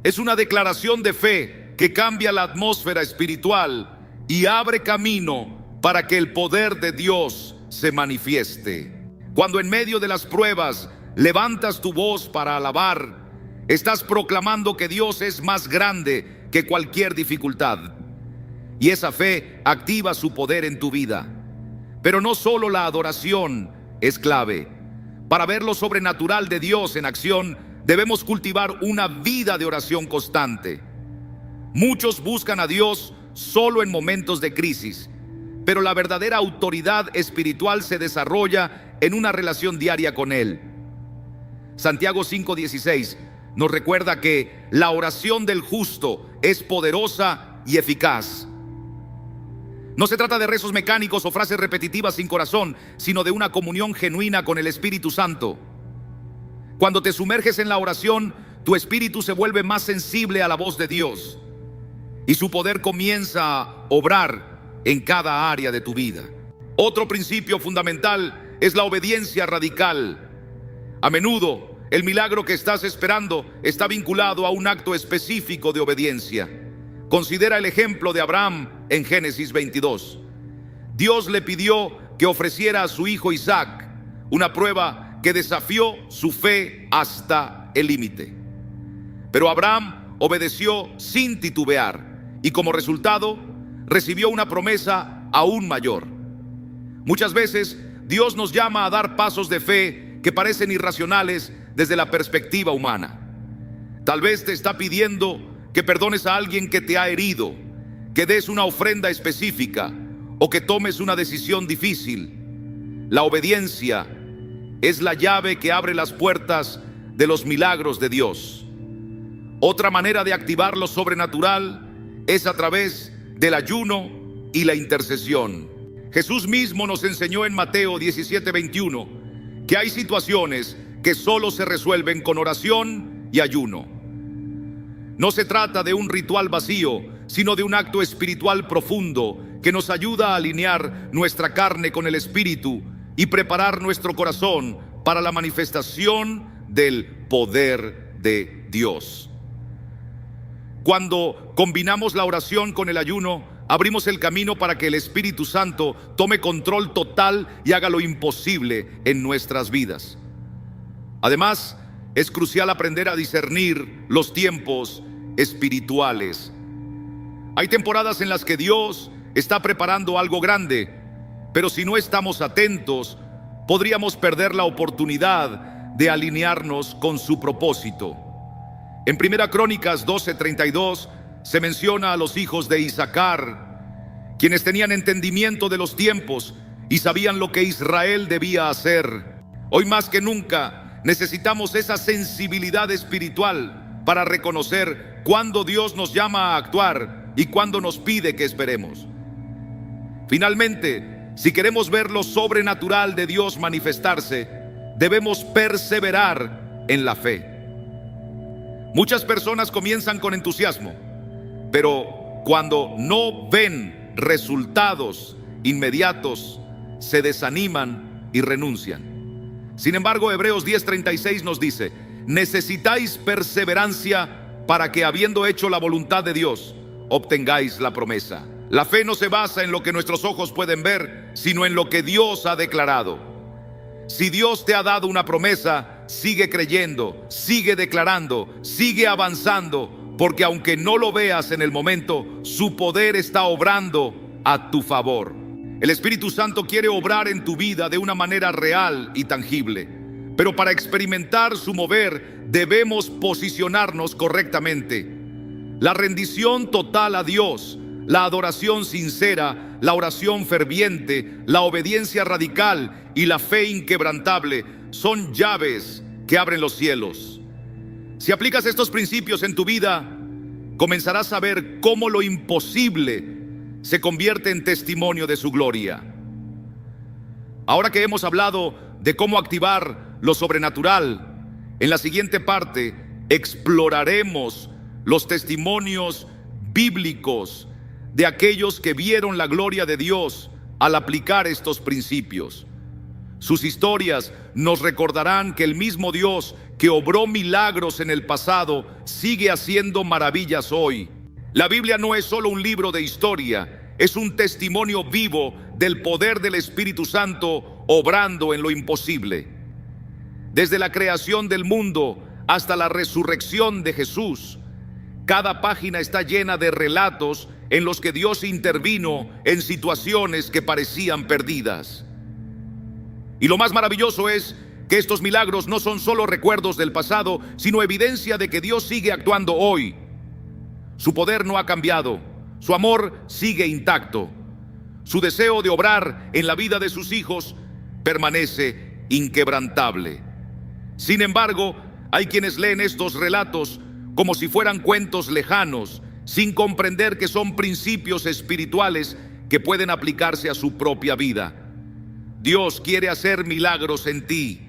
es una declaración de fe que cambia la atmósfera espiritual y abre camino para que el poder de Dios se manifieste. Cuando en medio de las pruebas levantas tu voz para alabar, estás proclamando que Dios es más grande que cualquier dificultad. Y esa fe activa su poder en tu vida. Pero no solo la adoración es clave. Para ver lo sobrenatural de Dios en acción, debemos cultivar una vida de oración constante. Muchos buscan a Dios solo en momentos de crisis, pero la verdadera autoridad espiritual se desarrolla en una relación diaria con Él. Santiago 5:16 nos recuerda que la oración del justo es poderosa y eficaz. No se trata de rezos mecánicos o frases repetitivas sin corazón, sino de una comunión genuina con el Espíritu Santo. Cuando te sumerges en la oración, tu espíritu se vuelve más sensible a la voz de Dios y su poder comienza a obrar en cada área de tu vida. Otro principio fundamental es la obediencia radical. A menudo, el milagro que estás esperando está vinculado a un acto específico de obediencia. Considera el ejemplo de Abraham en Génesis 22. Dios le pidió que ofreciera a su hijo Isaac, una prueba que desafió su fe hasta el límite. Pero Abraham obedeció sin titubear y como resultado recibió una promesa aún mayor. Muchas veces Dios nos llama a dar pasos de fe que parecen irracionales desde la perspectiva humana. Tal vez te está pidiendo que perdones a alguien que te ha herido, que des una ofrenda específica o que tomes una decisión difícil. La obediencia es la llave que abre las puertas de los milagros de Dios. Otra manera de activar lo sobrenatural es a través del ayuno y la intercesión. Jesús mismo nos enseñó en Mateo 17:21 que hay situaciones que solo se resuelven con oración y ayuno. No se trata de un ritual vacío, sino de un acto espiritual profundo que nos ayuda a alinear nuestra carne con el Espíritu y preparar nuestro corazón para la manifestación del poder de Dios. Cuando combinamos la oración con el ayuno, abrimos el camino para que el Espíritu Santo tome control total y haga lo imposible en nuestras vidas. Además, es crucial aprender a discernir los tiempos espirituales. Hay temporadas en las que Dios está preparando algo grande, pero si no estamos atentos, podríamos perder la oportunidad de alinearnos con su propósito. En 1 Crónicas 12:32 se menciona a los hijos de Isaacar, quienes tenían entendimiento de los tiempos y sabían lo que Israel debía hacer. Hoy más que nunca necesitamos esa sensibilidad espiritual para reconocer cuándo Dios nos llama a actuar y cuándo nos pide que esperemos. Finalmente, si queremos ver lo sobrenatural de Dios manifestarse, debemos perseverar en la fe. Muchas personas comienzan con entusiasmo, pero cuando no ven resultados inmediatos, se desaniman y renuncian. Sin embargo, Hebreos 10:36 nos dice: necesitáis perseverancia para que, habiendo hecho la voluntad de Dios, obtengáis la promesa. La fe no se basa en lo que nuestros ojos pueden ver, sino en lo que Dios ha declarado. Si Dios te ha dado una promesa, sigue creyendo, sigue declarando, sigue avanzando, porque aunque no lo veas en el momento, su poder está obrando a tu favor. El Espíritu Santo quiere obrar en tu vida de una manera real y tangible, pero para experimentar su mover debemos posicionarnos correctamente. La rendición total a Dios, la adoración sincera, la oración ferviente, la obediencia radical y la fe inquebrantable son llaves que abren los cielos. Si aplicas estos principios en tu vida, comenzarás a ver cómo lo imposible se convierte en testimonio de su gloria. Ahora que hemos hablado de cómo activar lo sobrenatural, en la siguiente parte exploraremos los testimonios bíblicos de aquellos que vieron la gloria de Dios al aplicar estos principios. Sus historias nos recordarán que el mismo Dios que obró milagros en el pasado sigue haciendo maravillas hoy. La Biblia no es solo un libro de historia, es un testimonio vivo del poder del Espíritu Santo obrando en lo imposible. Desde la creación del mundo hasta la resurrección de Jesús, cada página está llena de relatos en los que Dios intervino en situaciones que parecían perdidas. Y lo más maravilloso es que estos milagros no son solo recuerdos del pasado, sino evidencia de que Dios sigue actuando hoy. Su poder no ha cambiado, su amor sigue intacto. Su deseo de obrar en la vida de sus hijos permanece inquebrantable. Sin embargo, hay quienes leen estos relatos como si fueran cuentos lejanos, sin comprender que son principios espirituales que pueden aplicarse a su propia vida. Dios quiere hacer milagros en ti,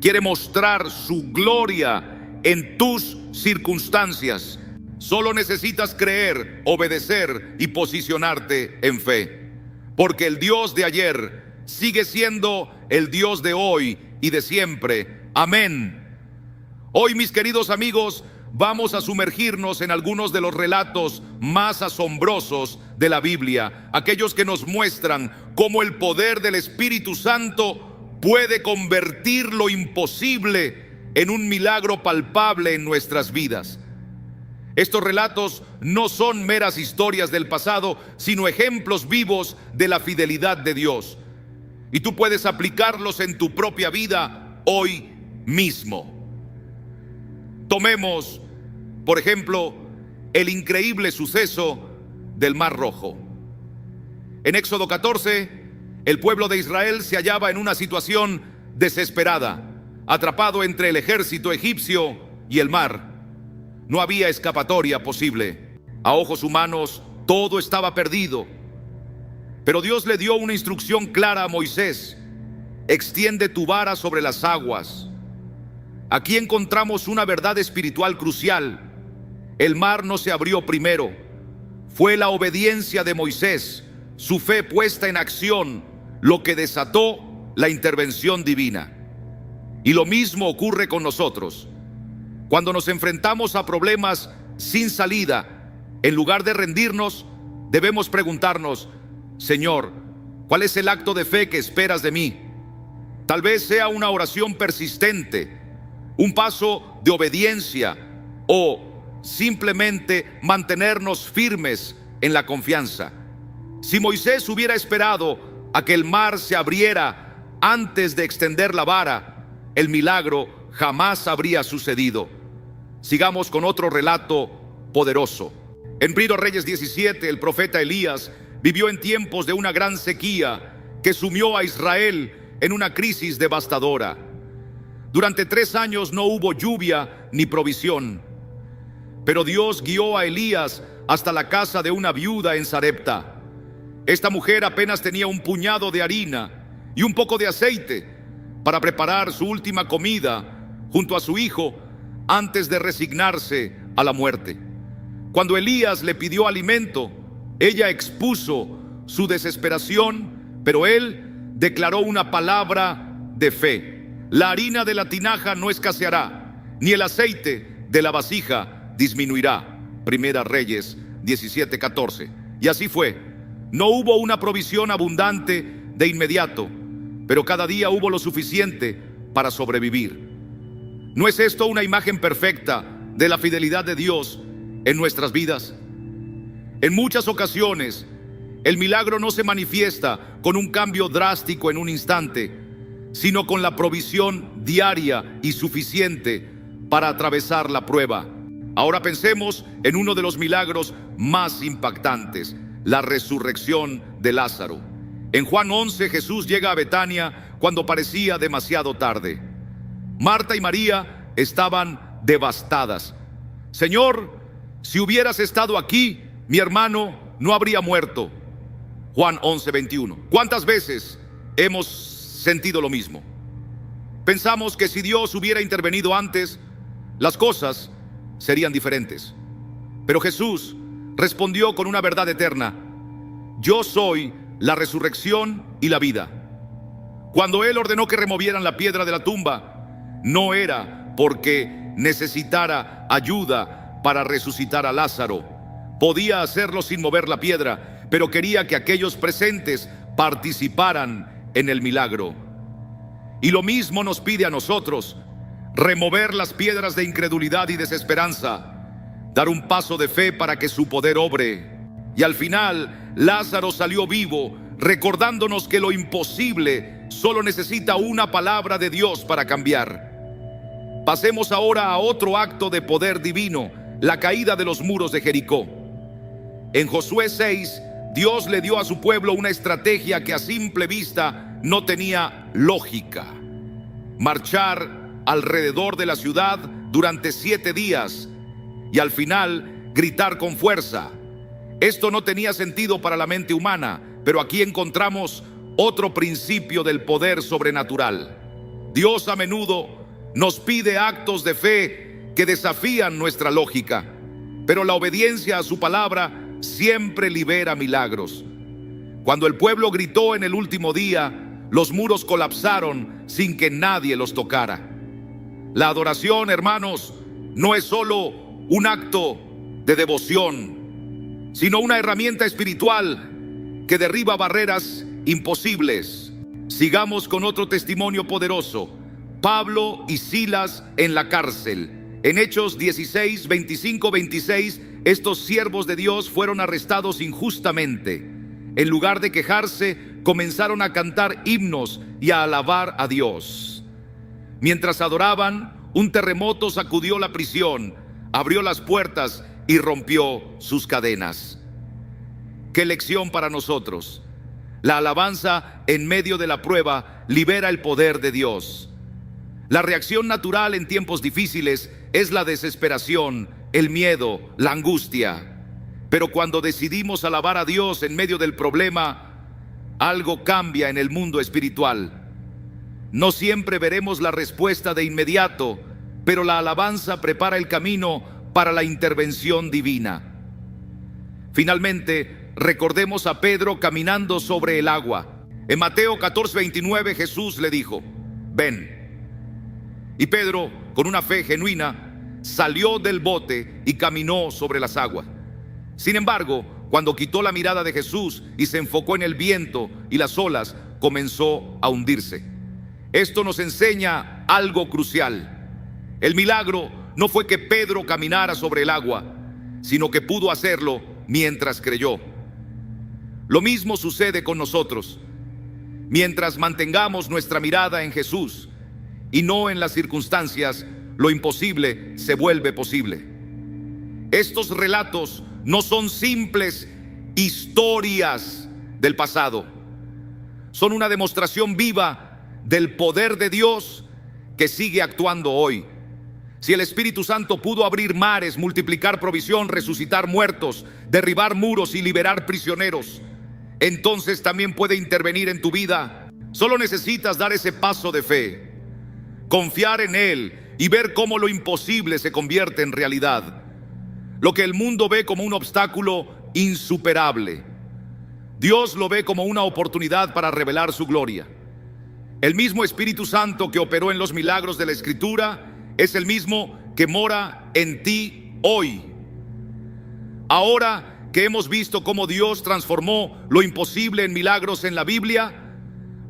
quiere mostrar su gloria en tus circunstancias. Solo necesitas creer, obedecer y posicionarte en fe, porque el Dios de ayer sigue siendo el Dios de hoy y de siempre. Amén. Hoy, mis queridos amigos, vamos a sumergirnos en algunos de los relatos más asombrosos de la Biblia, aquellos que nos muestran cómo el poder del Espíritu Santo puede convertir lo imposible en un milagro palpable en nuestras vidas. Estos relatos no son meras historias del pasado, sino ejemplos vivos de la fidelidad de Dios. Y tú puedes aplicarlos en tu propia vida hoy mismo. Tomemos, por ejemplo, el increíble suceso del Mar Rojo. En Éxodo 14, el pueblo de Israel se hallaba en una situación desesperada, atrapado entre el ejército egipcio y el mar. No había escapatoria posible. A ojos humanos, todo estaba perdido. Pero Dios le dio una instrucción clara a Moisés: extiende tu vara sobre las aguas. Aquí encontramos una verdad espiritual crucial. El mar no se abrió primero. Fue la obediencia de Moisés, su fe puesta en acción, lo que desató la intervención divina. Y lo mismo ocurre con nosotros. Cuando nos enfrentamos a problemas sin salida, en lugar de rendirnos, debemos preguntarnos: Señor, ¿cuál es el acto de fe que esperas de mí? Tal vez sea una oración persistente, un paso de obediencia o simplemente mantenernos firmes en la confianza. Si Moisés hubiera esperado a que el mar se abriera antes de extender la vara, el milagro jamás habría sucedido. Sigamos con otro relato poderoso. En 1 Reyes 17, el profeta Elías vivió en tiempos de una gran sequía que sumió a Israel en una crisis devastadora. Durante 3 años no hubo lluvia ni provisión. Pero Dios guió a Elías hasta la casa de una viuda en Sarepta. Esta mujer apenas tenía un puñado de harina y un poco de aceite para preparar su última comida junto a su hijo antes de resignarse a la muerte. Cuando Elías le pidió alimento, ella expuso su desesperación, pero él declaró una palabra de fe: la harina de la tinaja no escaseará, ni el aceite de la vasija disminuirá. Primera Reyes 17:14. Y así fue. No hubo una provisión abundante de inmediato, pero cada día hubo lo suficiente para sobrevivir. ¿No es esto una imagen perfecta de la fidelidad de Dios en nuestras vidas? En muchas ocasiones, el milagro no se manifiesta con un cambio drástico en un instante, sino con la provisión diaria y suficiente para atravesar la prueba. Ahora pensemos en uno de los milagros más impactantes: la resurrección de Lázaro. En Juan 11, Jesús llega a Betania cuando parecía demasiado tarde. Marta y María estaban devastadas. Señor, si hubieras estado aquí, mi hermano no habría muerto. Juan 11:21. ¿Cuántas veces hemos sentido lo mismo? Pensamos que si Dios hubiera intervenido antes, las cosas serían diferentes. Pero Jesús respondió con una verdad eterna: yo soy la resurrección y la vida. Cuando Él ordenó que removieran la piedra de la tumba, no era porque necesitara ayuda para resucitar a Lázaro. Podía hacerlo sin mover la piedra, pero quería que aquellos presentes participaran en el milagro. Y lo mismo nos pide a nosotros: remover las piedras de incredulidad y desesperanza, dar un paso de fe para que su poder obre. Y al final, Lázaro salió vivo, recordándonos que lo imposible solo necesita una palabra de Dios para cambiar. Pasemos ahora a otro acto de poder divino: la caída de los muros de Jericó. En Josué 6, Dios le dio a su pueblo una estrategia que a simple vista no tenía lógica: marchar alrededor de la ciudad durante 7 días y al final gritar con fuerza. Esto no tenía sentido para la mente humana, pero aquí encontramos otro principio del poder sobrenatural. Dios a menudo nos pide actos de fe que desafían nuestra lógica, pero la obediencia a su palabra siempre libera milagros. Cuando el pueblo gritó en el último día, los muros colapsaron sin que nadie los tocara. La adoración, hermanos, no es solo un acto de devoción, sino una herramienta espiritual que derriba barreras imposibles. Sigamos con otro testimonio poderoso: Pablo y Silas en la cárcel. En Hechos 16, 25, 26, estos siervos de Dios fueron arrestados injustamente. En lugar de quejarse, comenzaron a cantar himnos y a alabar a Dios. Mientras adoraban, un terremoto sacudió la prisión, abrió las puertas y rompió sus cadenas. ¿Qué lección para nosotros? La alabanza en medio de la prueba libera el poder de Dios. La reacción natural en tiempos difíciles es la desesperación, el miedo, la angustia. Pero cuando decidimos alabar a Dios en medio del problema, algo cambia en el mundo espiritual. No siempre veremos la respuesta de inmediato, pero la alabanza prepara el camino para la intervención divina. Finalmente, recordemos a Pedro caminando sobre el agua. En Mateo 14:29 Jesús le dijo: ven. Y Pedro, con una fe genuina, salió del bote y caminó sobre las aguas. Sin embargo, cuando quitó la mirada de Jesús y se enfocó en el viento y las olas, comenzó a hundirse. Esto nos enseña algo crucial. El milagro no fue que Pedro caminara sobre el agua, sino que pudo hacerlo mientras creyó. Lo mismo sucede con nosotros. Mientras mantengamos nuestra mirada en Jesús y no en las circunstancias, lo imposible se vuelve posible. Estos relatos no son simples historias del pasado. Son una demostración viva del poder de Dios que sigue actuando hoy. Si el Espíritu Santo pudo abrir mares, multiplicar provisión, resucitar muertos, derribar muros y liberar prisioneros, entonces también puede intervenir en tu vida. Solo necesitas dar ese paso de fe, confiar en Él y ver cómo lo imposible se convierte en realidad. Lo que el mundo ve como un obstáculo insuperable, Dios lo ve como una oportunidad para revelar su gloria. El mismo Espíritu Santo que operó en los milagros de la Escritura es el mismo que mora en ti hoy. Ahora que hemos visto cómo Dios transformó lo imposible en milagros en la Biblia,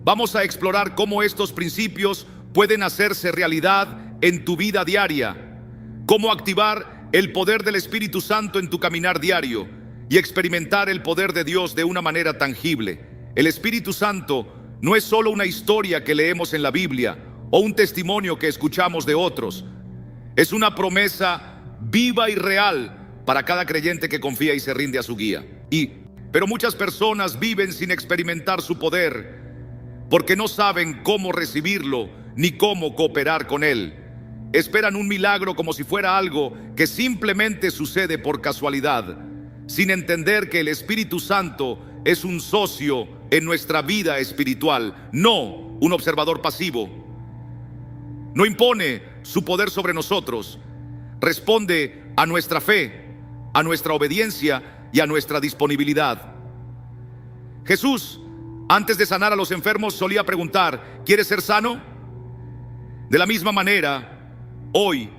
vamos a explorar cómo estos principios pueden hacerse realidad en tu vida diaria, cómo activar el poder del Espíritu Santo en tu caminar diario y experimentar el poder de Dios de una manera tangible. El Espíritu Santo no es solo una historia que leemos en la Biblia o un testimonio que escuchamos de otros. Es una promesa viva y real para cada creyente que confía y se rinde a su guía. Pero muchas personas viven sin experimentar su poder porque no saben cómo recibirlo ni cómo cooperar con él. Esperan un milagro como si fuera algo que simplemente sucede por casualidad, sin entender que el Espíritu Santo es un socio en nuestra vida espiritual, no un observador pasivo. No impone su poder sobre nosotros, responde a nuestra fe, a nuestra obediencia y a nuestra disponibilidad. Jesús, antes de sanar a los enfermos, solía preguntar: ¿quieres ser sano? De la misma manera, hoy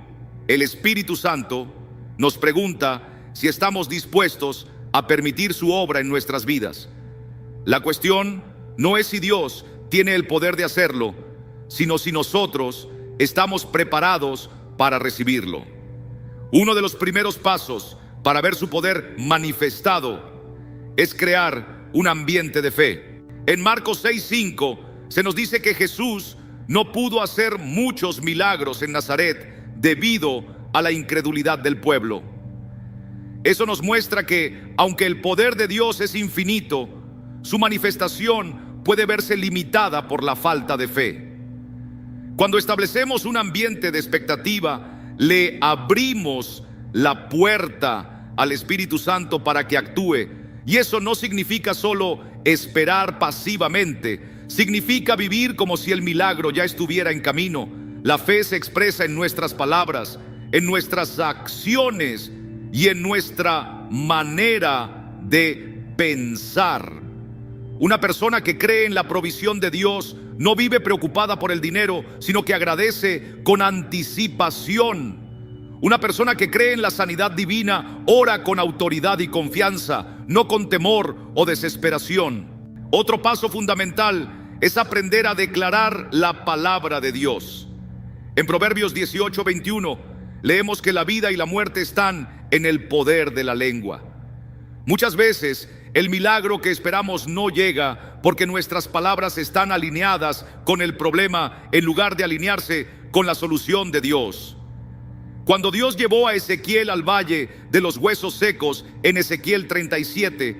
el Espíritu Santo nos pregunta si estamos dispuestos a permitir su obra en nuestras vidas. La cuestión no es si Dios tiene el poder de hacerlo, sino si nosotros estamos preparados para recibirlo. Uno de los primeros pasos para ver su poder manifestado es crear un ambiente de fe. En Marcos 6:5 se nos dice que Jesús no pudo hacer muchos milagros en Nazaret debido a la incredulidad del pueblo. Eso nos muestra que, aunque el poder de Dios es infinito, su manifestación puede verse limitada por la falta de fe. Cuando establecemos un ambiente de expectativa, le abrimos la puerta al Espíritu Santo para que actúe. Y eso no significa solo esperar pasivamente, significa vivir como si el milagro ya estuviera en camino. La fe se expresa en nuestras palabras, en nuestras acciones y en nuestra manera de pensar. Una persona que cree en la provisión de Dios no vive preocupada por el dinero, sino que agradece con anticipación. Una persona que cree en la sanidad divina ora con autoridad y confianza, no con temor o desesperación. Otro paso fundamental es aprender a declarar la palabra de Dios. En Proverbios 18:21 leemos que la vida y la muerte están en el poder de la lengua. Muchas veces el milagro que esperamos no llega porque nuestras palabras están alineadas con el problema en lugar de alinearse con la solución de Dios. Cuando Dios llevó a Ezequiel al valle de los huesos secos en Ezequiel 37,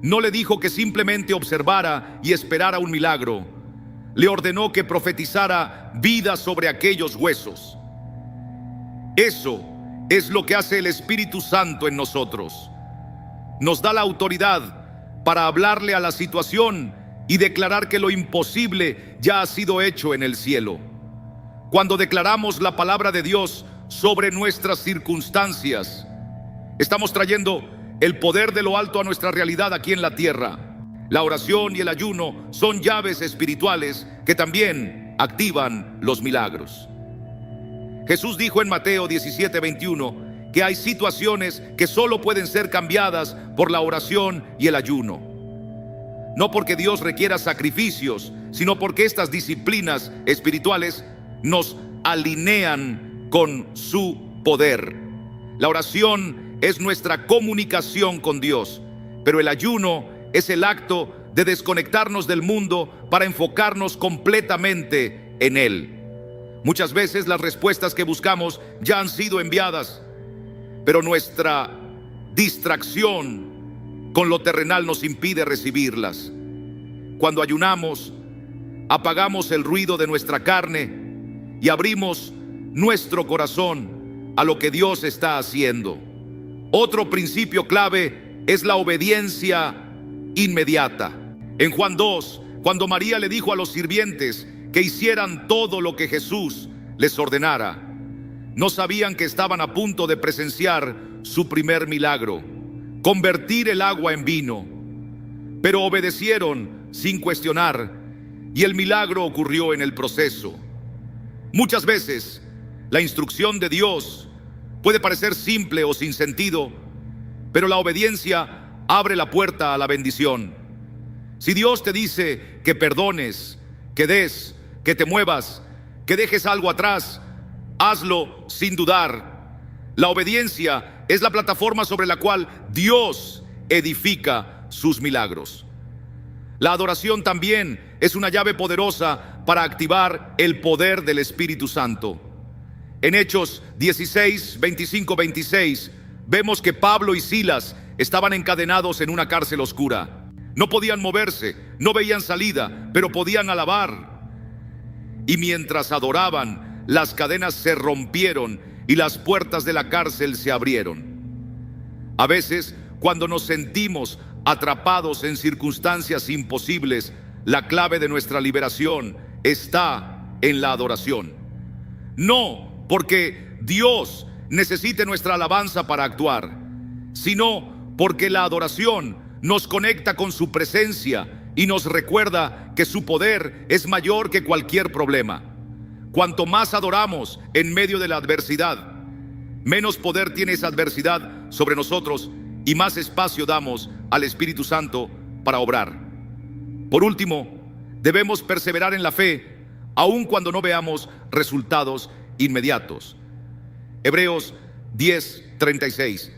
no le dijo que simplemente observara y esperara un milagro. Le ordenó que profetizara vida sobre aquellos huesos. Eso es lo que hace el Espíritu Santo en nosotros. Nos da la autoridad para hablarle a la situación y declarar que lo imposible ya ha sido hecho en el cielo. Cuando declaramos la palabra de Dios sobre nuestras circunstancias, estamos trayendo el poder de lo alto a nuestra realidad aquí en la tierra. La oración y el ayuno son llaves espirituales que también activan los milagros. Jesús dijo en Mateo 17:21 que hay situaciones que solo pueden ser cambiadas por la oración y el ayuno. No porque Dios requiera sacrificios, sino porque estas disciplinas espirituales nos alinean con su poder. La oración es nuestra comunicación con Dios, pero el ayuno es el acto de desconectarnos del mundo para enfocarnos completamente en Él. Muchas veces las respuestas que buscamos ya han sido enviadas, pero nuestra distracción con lo terrenal nos impide recibirlas. Cuando ayunamos, apagamos el ruido de nuestra carne y abrimos nuestro corazón a lo que Dios está haciendo. Otro principio clave es la obediencia inmediata. En Juan 2, cuando María le dijo a los sirvientes que hicieran todo lo que Jesús les ordenara, no sabían que estaban a punto de presenciar su primer milagro, convertir el agua en vino. Pero obedecieron sin cuestionar y el milagro ocurrió en el proceso. Muchas veces la instrucción de Dios puede parecer simple o sin sentido, pero la obediencia abre la puerta a la bendición. Si Dios te dice que perdones, que des, que te muevas, que dejes algo atrás, hazlo sin dudar. La obediencia es la plataforma sobre la cual Dios edifica sus milagros. La adoración también es una llave poderosa para activar el poder del Espíritu Santo. En Hechos 16, 25, 26, vemos que Pablo y Silas estaban encadenados en una cárcel oscura. No podían moverse, no veían salida, pero podían alabar. y mientras adoraban, las cadenas se rompieron y las puertas de la cárcel se abrieron. A veces, cuando nos sentimos atrapados en circunstancias imposibles, la clave de nuestra liberación está en la adoración. No porque Dios necesite nuestra alabanza para actuar, sino porque la adoración nos conecta con su presencia y nos recuerda que su poder es mayor que cualquier problema. Cuanto más adoramos en medio de la adversidad, menos poder tiene esa adversidad sobre nosotros y más espacio damos al Espíritu Santo para obrar. Por último, debemos perseverar en la fe, aun cuando no veamos resultados inmediatos. Hebreos 10:36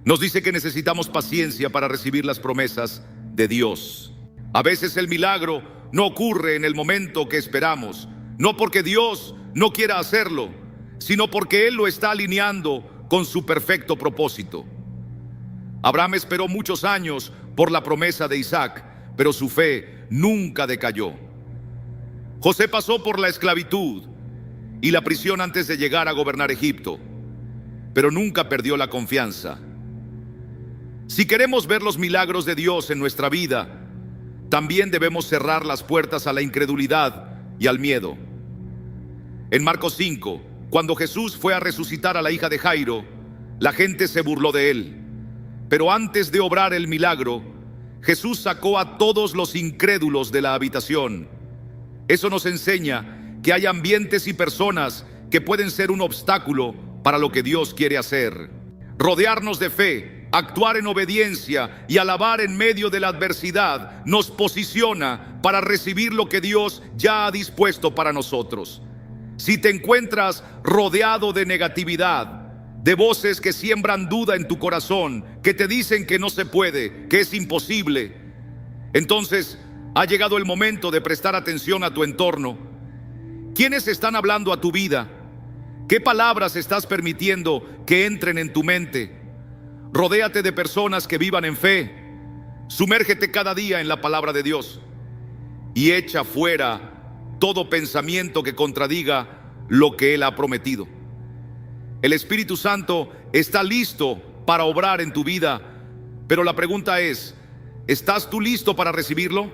nos dice que necesitamos paciencia para recibir las promesas de Dios. A veces el milagro no ocurre en el momento que esperamos, no porque Dios no quiera hacerlo, sino porque Él lo está alineando con su perfecto propósito. Abraham esperó muchos años por la promesa de Isaac, pero su fe nunca decayó. José pasó por la esclavitud y la prisión antes de llegar a gobernar Egipto, pero nunca perdió la confianza. Si queremos ver los milagros de Dios en nuestra vida, también debemos cerrar las puertas a la incredulidad y al miedo. En Marcos 5, cuando Jesús fue a resucitar a la hija de Jairo, la gente se burló de él. Pero antes de obrar el milagro, Jesús sacó a todos los incrédulos de la habitación. Eso nos enseña que hay ambientes y personas que pueden ser un obstáculo para lo que Dios quiere hacer. Rodearnos de fe, actuar en obediencia y alabar en medio de la adversidad nos posiciona para recibir lo que Dios ya ha dispuesto para nosotros. Si te encuentras rodeado de negatividad, de voces que siembran duda en tu corazón, que te dicen que no se puede, que es imposible, entonces ha llegado el momento de prestar atención a tu entorno. ¿Quiénes están hablando a tu vida? ¿Qué palabras estás permitiendo que entren en tu mente? Rodéate de personas que vivan en fe. Sumérgete cada día en la palabra de Dios y echa fuera todo pensamiento que contradiga lo que Él ha prometido. El Espíritu Santo está listo para obrar en tu vida, pero la pregunta es, ¿estás tú listo para recibirlo?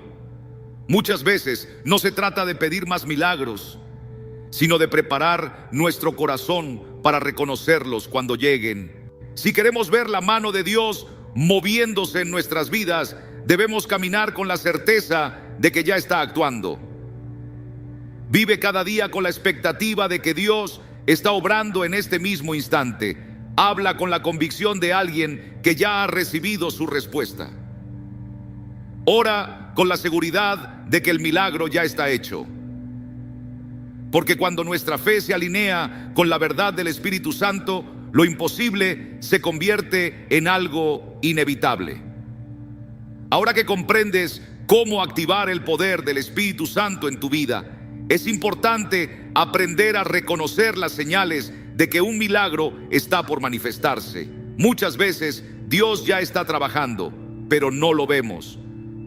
Muchas veces no se trata de pedir más milagros, sino de preparar nuestro corazón para reconocerlos cuando lleguen. Si queremos ver la mano de Dios moviéndose en nuestras vidas, debemos caminar con la certeza de que ya está actuando. Vive cada día con la expectativa de que Dios está obrando en este mismo instante. Habla con la convicción de alguien que ya ha recibido su respuesta. Ora con la seguridad de que el milagro ya está hecho. Porque cuando nuestra fe se alinea con la verdad del Espíritu Santo, lo imposible se convierte en algo inevitable. Ahora que comprendes cómo activar el poder del Espíritu Santo en tu vida, es importante aprender a reconocer las señales de que un milagro está por manifestarse. Muchas veces Dios ya está trabajando, pero no lo vemos.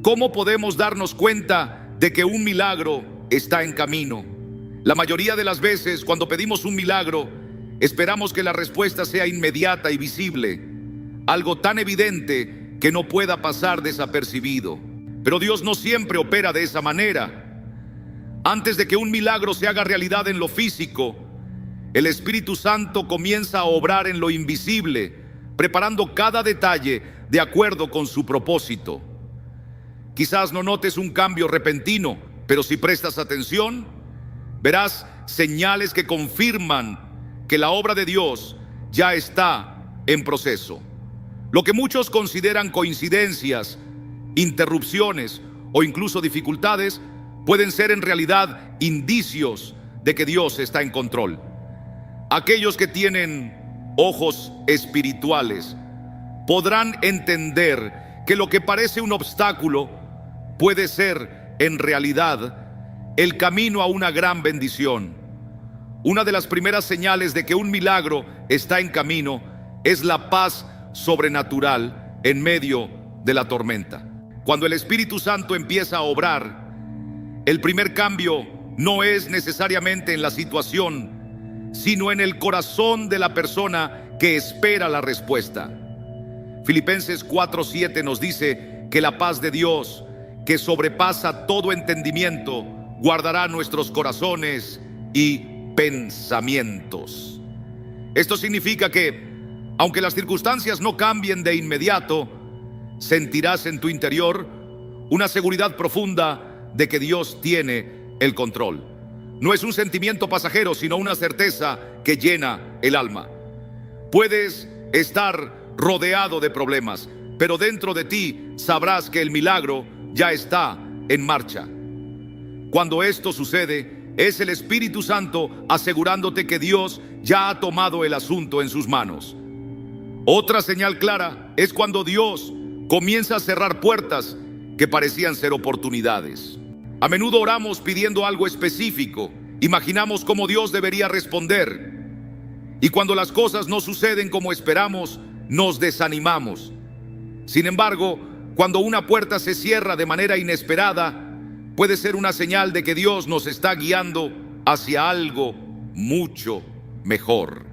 ¿Cómo podemos darnos cuenta de que un milagro está en camino? La mayoría de las veces, cuando pedimos un milagro, esperamos que la respuesta sea inmediata y visible, algo tan evidente que no pueda pasar desapercibido. Pero Dios no siempre opera de esa manera. Antes de que un milagro se haga realidad en lo físico, el Espíritu Santo comienza a obrar en lo invisible, preparando cada detalle de acuerdo con su propósito. Quizás no notes un cambio repentino, pero si prestas atención, verás señales que confirman que la obra de Dios ya está en proceso. Lo que muchos consideran coincidencias, interrupciones o incluso dificultades, pueden ser en realidad indicios de que Dios está en control. Aquellos que tienen ojos espirituales podrán entender que lo que parece un obstáculo puede ser en realidad el camino a una gran bendición. Una de las primeras señales de que un milagro está en camino es la paz sobrenatural en medio de la tormenta. Cuando el Espíritu Santo empieza a obrar, el primer cambio no es necesariamente en la situación, sino en el corazón de la persona que espera la respuesta. Filipenses 4:7 nos dice que la paz de Dios, que sobrepasa todo entendimiento, guardará nuestros corazones y pensamientos. Esto significa que, aunque las circunstancias no cambien de inmediato, sentirás en tu interior una seguridad profunda de que Dios tiene el control. No es un sentimiento pasajero, sino una certeza que llena el alma. Puedes estar rodeado de problemas, pero dentro de ti sabrás que el milagro ya está en marcha. Cuando esto sucede, es el Espíritu Santo asegurándote que Dios ya ha tomado el asunto en sus manos. Otra señal clara es cuando Dios comienza a cerrar puertas que parecían ser oportunidades. A menudo oramos pidiendo algo específico, imaginamos cómo Dios debería responder, y cuando las cosas no suceden como esperamos, nos desanimamos. Sin embargo, cuando una puerta se cierra de manera inesperada, puede ser una señal de que Dios nos está guiando hacia algo mucho mejor.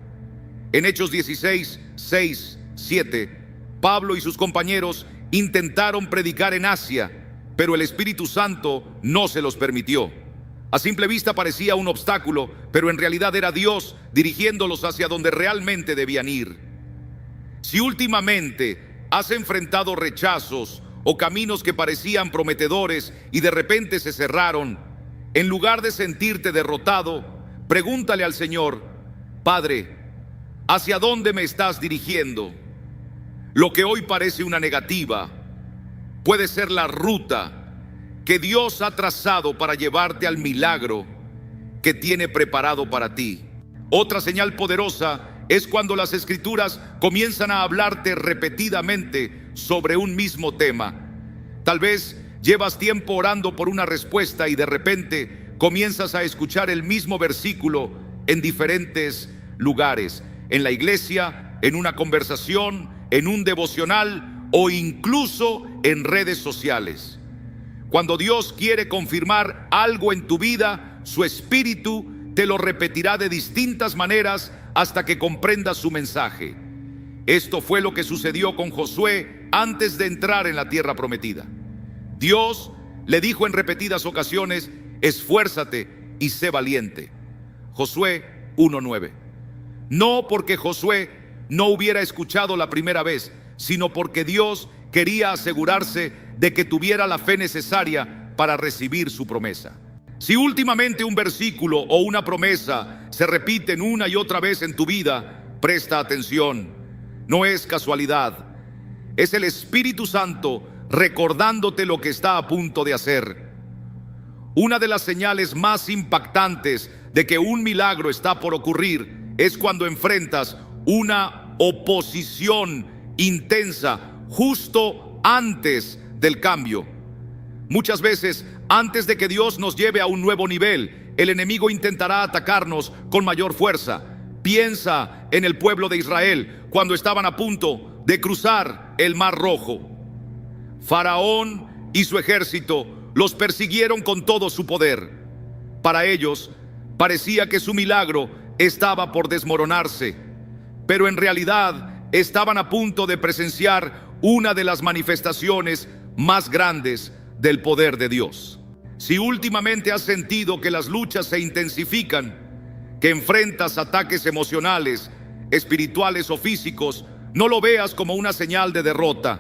En Hechos 16, 6, 7, Pablo y sus compañeros intentaron predicar en Asia, pero el Espíritu Santo no se los permitió. A simple vista parecía un obstáculo, pero en realidad era Dios dirigiéndolos hacia donde realmente debían ir. Si últimamente has enfrentado rechazos o caminos que parecían prometedores y de repente se cerraron, en lugar de sentirte derrotado, pregúntale al Señor: Padre, ¿hacia dónde me estás dirigiendo? Lo que hoy parece una negativa puede ser la ruta que Dios ha trazado para llevarte al milagro que tiene preparado para ti. Otra señal poderosa es cuando las Escrituras comienzan a hablarte repetidamente sobre un mismo tema. Tal vez llevas tiempo orando por una respuesta y de repente comienzas a escuchar el mismo versículo en diferentes lugares, en la iglesia, en una conversación, en un devocional o incluso en redes sociales. Cuando Dios quiere confirmar algo en tu vida, su Espíritu te lo repetirá de distintas maneras hasta que comprendas su mensaje. Esto fue lo que sucedió con Josué antes de entrar en la tierra prometida. Dios le dijo en repetidas ocasiones: esfuérzate y sé valiente. Josué 1:9. No porque Josué no hubiera escuchado la primera vez, sino porque Dios quería asegurarse de que tuviera la fe necesaria para recibir su promesa. Si últimamente un versículo o una promesa se repiten una y otra vez en tu vida, presta atención. No es casualidad. Es el Espíritu Santo recordándote lo que está a punto de hacer. Una de las señales más impactantes de que un milagro está por ocurrir es cuando enfrentas una oposición intensa justo antes del cambio. Muchas veces, antes de que Dios nos lleve a un nuevo nivel, el enemigo intentará atacarnos con mayor fuerza. Piensa en el pueblo de Israel cuando estaban a punto de cruzar el Mar Rojo. Faraón y su ejército los persiguieron con todo su poder. Para ellos, parecía que su milagro estaba por desmoronarse, pero en realidad estaban a punto de presenciar una de las manifestaciones más grandes del poder de Dios. Si últimamente has sentido que las luchas se intensifican, que enfrentas ataques emocionales, espirituales o físicos, no lo veas como una señal de derrota.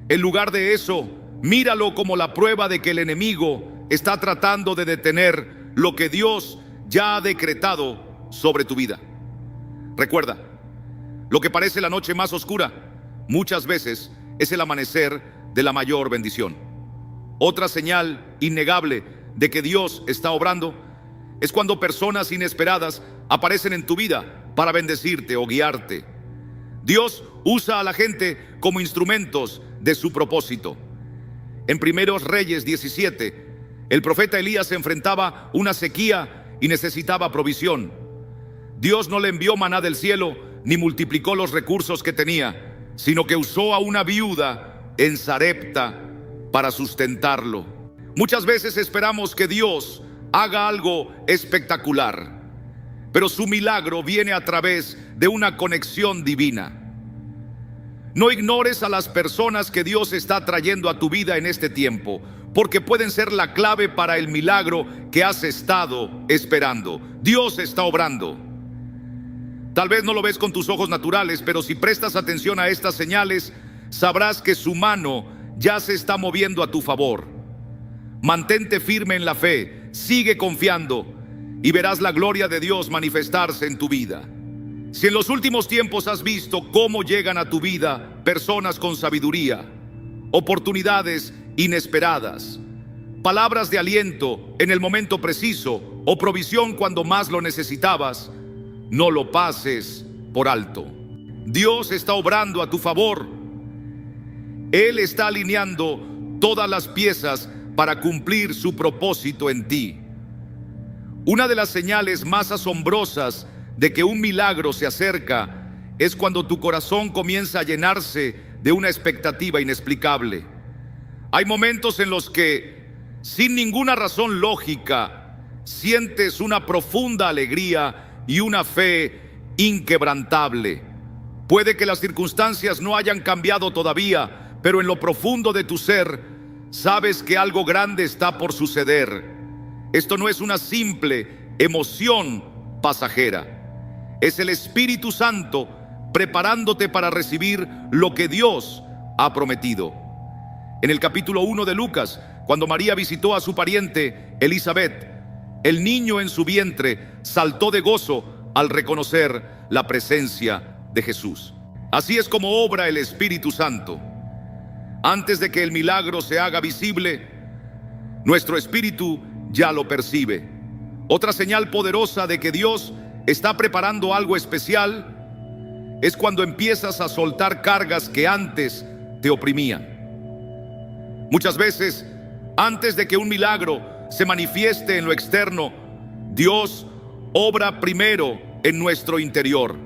En lugar de eso, míralo como la prueba de que el enemigo está tratando de detener lo que Dios ya ha decretado sobre tu vida. Recuerda, lo que parece la noche más oscura, muchas veces es el amanecer de la mayor bendición. Otra señal innegable de que Dios está obrando es cuando personas inesperadas aparecen en tu vida para bendecirte o guiarte. Dios usa a la gente como instrumentos de su propósito. En Primeros Reyes 17, el profeta Elías enfrentaba una sequía y necesitaba provisión. Dios no le envió maná del cielo ni multiplicó los recursos que tenía, sino que usó a una viuda en Sarepta para sustentarlo. Muchas veces esperamos que Dios haga algo espectacular, pero su milagro viene a través de una conexión divina. No ignores a las personas que Dios está trayendo a tu vida en este tiempo, porque pueden ser la clave para el milagro que has estado esperando. Dios está obrando. Tal vez no lo ves con tus ojos naturales, pero si prestas atención a estas señales, sabrás que su mano ya se está moviendo a tu favor. Mantente firme en la fe, sigue confiando y verás la gloria de Dios manifestarse en tu vida. Si en los últimos tiempos has visto cómo llegan a tu vida personas con sabiduría, oportunidades inesperadas, palabras de aliento en el momento preciso o provisión cuando más lo necesitabas, no lo pases por alto. Dios está obrando a tu favor. Él está alineando todas las piezas para cumplir su propósito en ti. Una de las señales más asombrosas de que un milagro se acerca es cuando tu corazón comienza a llenarse de una expectativa inexplicable. Hay momentos en los que, sin ninguna razón lógica, sientes una profunda alegría y una fe inquebrantable. Puede que las circunstancias no hayan cambiado todavía, pero en lo profundo de tu ser sabes que algo grande está por suceder. Esto no es una simple emoción pasajera. Es el Espíritu Santo preparándote para recibir lo que Dios ha prometido. En el capítulo 1 de Lucas, cuando María visitó a su pariente Elizabeth, el niño en su vientre saltó de gozo al reconocer la presencia de Jesús. Así es como obra el Espíritu Santo. Antes de que el milagro se haga visible, nuestro espíritu ya lo percibe. Otra señal poderosa de que Dios está preparando algo especial es cuando empiezas a soltar cargas que antes te oprimían. Muchas veces, antes de que un milagro se manifieste en lo externo, Dios obra primero en nuestro interior.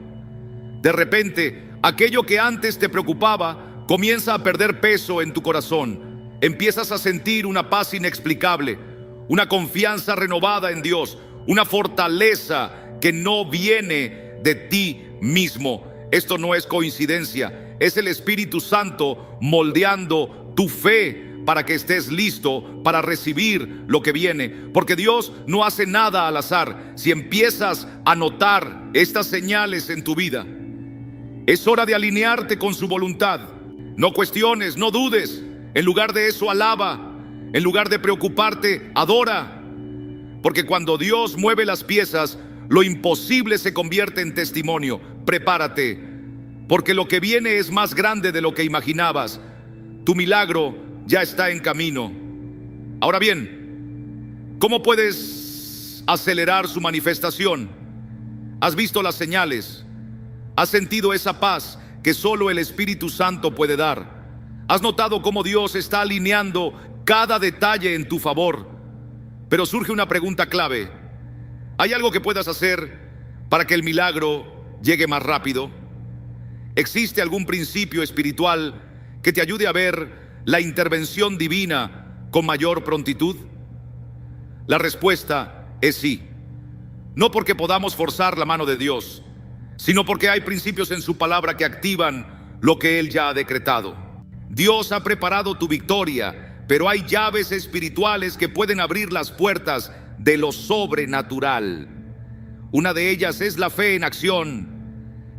De repente, aquello que antes te preocupaba comienza a perder peso en tu corazón. Empiezas a sentir una paz inexplicable, una confianza renovada en Dios, una fortaleza que no viene de ti mismo. Esto no es coincidencia, es el Espíritu Santo moldeando tu fe para que estés listo para recibir lo que viene, porque Dios no hace nada al azar. Si empiezas a notar estas señales en tu vida, es hora de alinearte con su voluntad. No cuestiones, no dudes. En lugar de eso, alaba. En lugar de preocuparte, adora. Porque cuando Dios mueve las piezas, lo imposible se convierte en testimonio. Prepárate, porque lo que viene es más grande de lo que imaginabas. Tu milagro ya está en camino. Ahora bien, ¿cómo puedes acelerar su manifestación? ¿Has visto las señales? ¿Has sentido esa paz que solo el Espíritu Santo puede dar? ¿Has notado cómo Dios está alineando cada detalle en tu favor? Pero surge una pregunta clave. ¿Hay algo que puedas hacer para que el milagro llegue más rápido? ¿Existe algún principio espiritual que te ayude a ver la intervención divina con mayor prontitud? La respuesta es sí. No porque podamos forzar la mano de Dios, sino porque hay principios en su palabra que activan lo que Él ya ha decretado. Dios ha preparado tu victoria, pero hay llaves espirituales que pueden abrir las puertas de lo sobrenatural. Una de ellas es la fe en acción.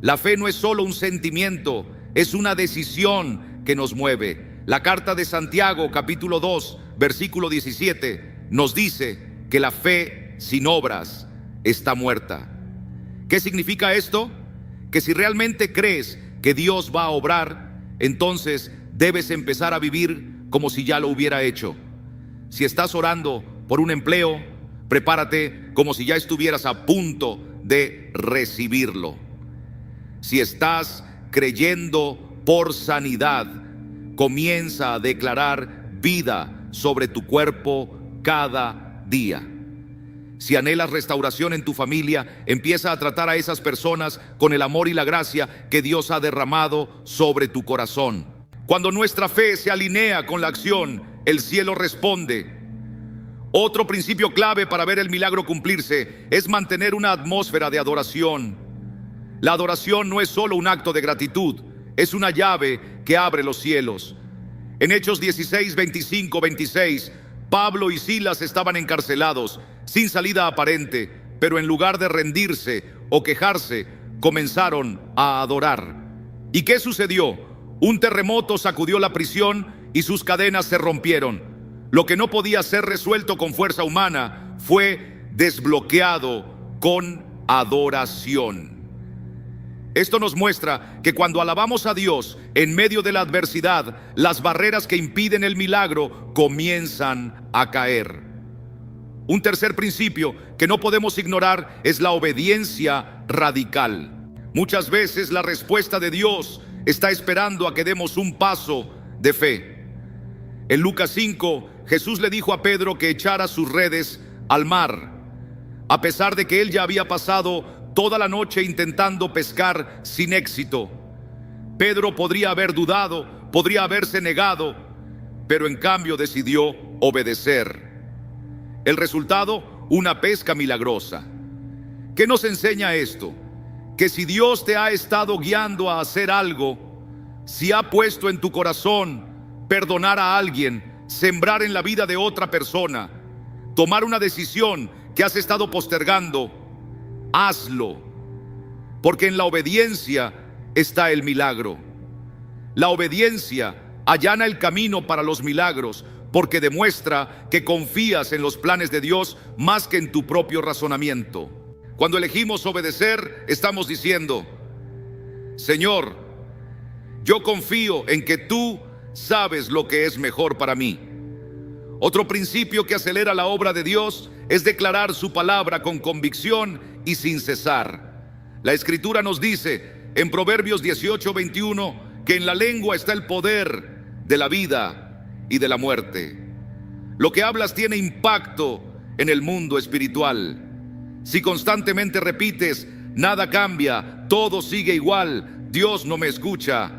La fe no es solo un sentimiento, es una decisión que nos mueve. La carta de Santiago, capítulo 2, versículo 17, nos dice que la fe sin obras está muerta. ¿Qué significa esto? Que si realmente crees que Dios va a obrar, entonces debes empezar a vivir como si ya lo hubiera hecho. Si estás orando por un empleo, prepárate como si ya estuvieras a punto de recibirlo. Si estás creyendo por sanidad, comienza a declarar vida sobre tu cuerpo cada día. Si anhelas restauración en tu familia, empieza a tratar a esas personas con el amor y la gracia que Dios ha derramado sobre tu corazón. Cuando nuestra fe se alinea con la acción, el cielo responde. Otro principio clave para ver el milagro cumplirse es mantener una atmósfera de adoración. La adoración no es solo un acto de gratitud, es una llave que abre los cielos. En Hechos 16, 25, 26, Pablo y Silas estaban encarcelados, sin salida aparente, pero en lugar de rendirse o quejarse, comenzaron a adorar. ¿Y qué sucedió? Un terremoto sacudió la prisión y sus cadenas se rompieron. Lo que no podía ser resuelto con fuerza humana fue desbloqueado con adoración. Esto nos muestra que cuando alabamos a Dios en medio de la adversidad, las barreras que impiden el milagro comienzan a caer. Un tercer principio que no podemos ignorar es la obediencia radical. Muchas veces la respuesta de Dios está esperando a que demos un paso de fe. En Lucas 5, Jesús le dijo a Pedro que echara sus redes al mar, a pesar de que él ya había pasado toda la noche intentando pescar sin éxito. Pedro podría haber dudado, podría haberse negado, pero en cambio decidió obedecer. El resultado, una pesca milagrosa. ¿Qué nos enseña esto? Que si Dios te ha estado guiando a hacer algo, si ha puesto en tu corazón perdonar a alguien, sembrar en la vida de otra persona, tomar una decisión que has estado postergando, hazlo, porque en la obediencia está el milagro. La obediencia allana el camino para los milagros, porque demuestra que confías en los planes de Dios más que en tu propio razonamiento. Cuando elegimos obedecer, estamos diciendo: Señor, yo confío en que tú sabes lo que es mejor para mí. Otro principio que acelera la obra de Dios es declarar su palabra con convicción y sin cesar. La Escritura nos dice en Proverbios 18, 21 que en la lengua está el poder de la vida y de la muerte. Lo que hablas tiene impacto en el mundo espiritual. Si constantemente repites: nada cambia, todo sigue igual, Dios no me escucha,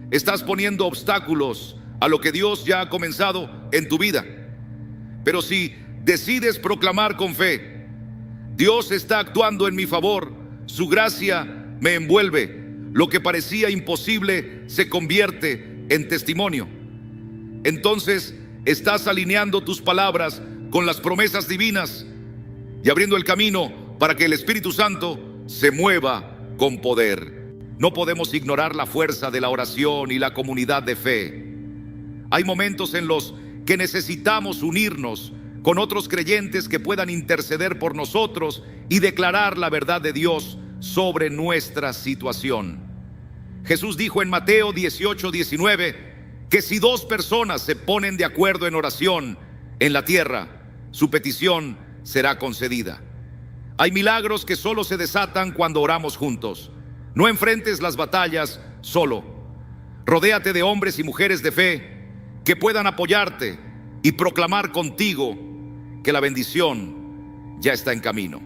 estás poniendo obstáculos a lo que Dios ya ha comenzado en tu vida. Pero si decides proclamar con fe: Dios está actuando en mi favor, su gracia me envuelve, lo que parecía imposible se convierte en testimonio, entonces estás alineando tus palabras con las promesas divinas y abriendo el camino para que el Espíritu Santo se mueva con poder. No podemos ignorar la fuerza de la oración y la comunidad de fe. Hay momentos en los que necesitamos unirnos con otros creyentes que puedan interceder por nosotros y declarar la verdad de Dios sobre nuestra situación. Jesús dijo en Mateo 18, 19 que si dos personas se ponen de acuerdo en oración en la tierra, su petición será concedida. Hay milagros que solo se desatan cuando oramos juntos. No enfrentes las batallas solo. Rodéate de hombres y mujeres de fe que puedan apoyarte y proclamar contigo que la bendición ya está en camino.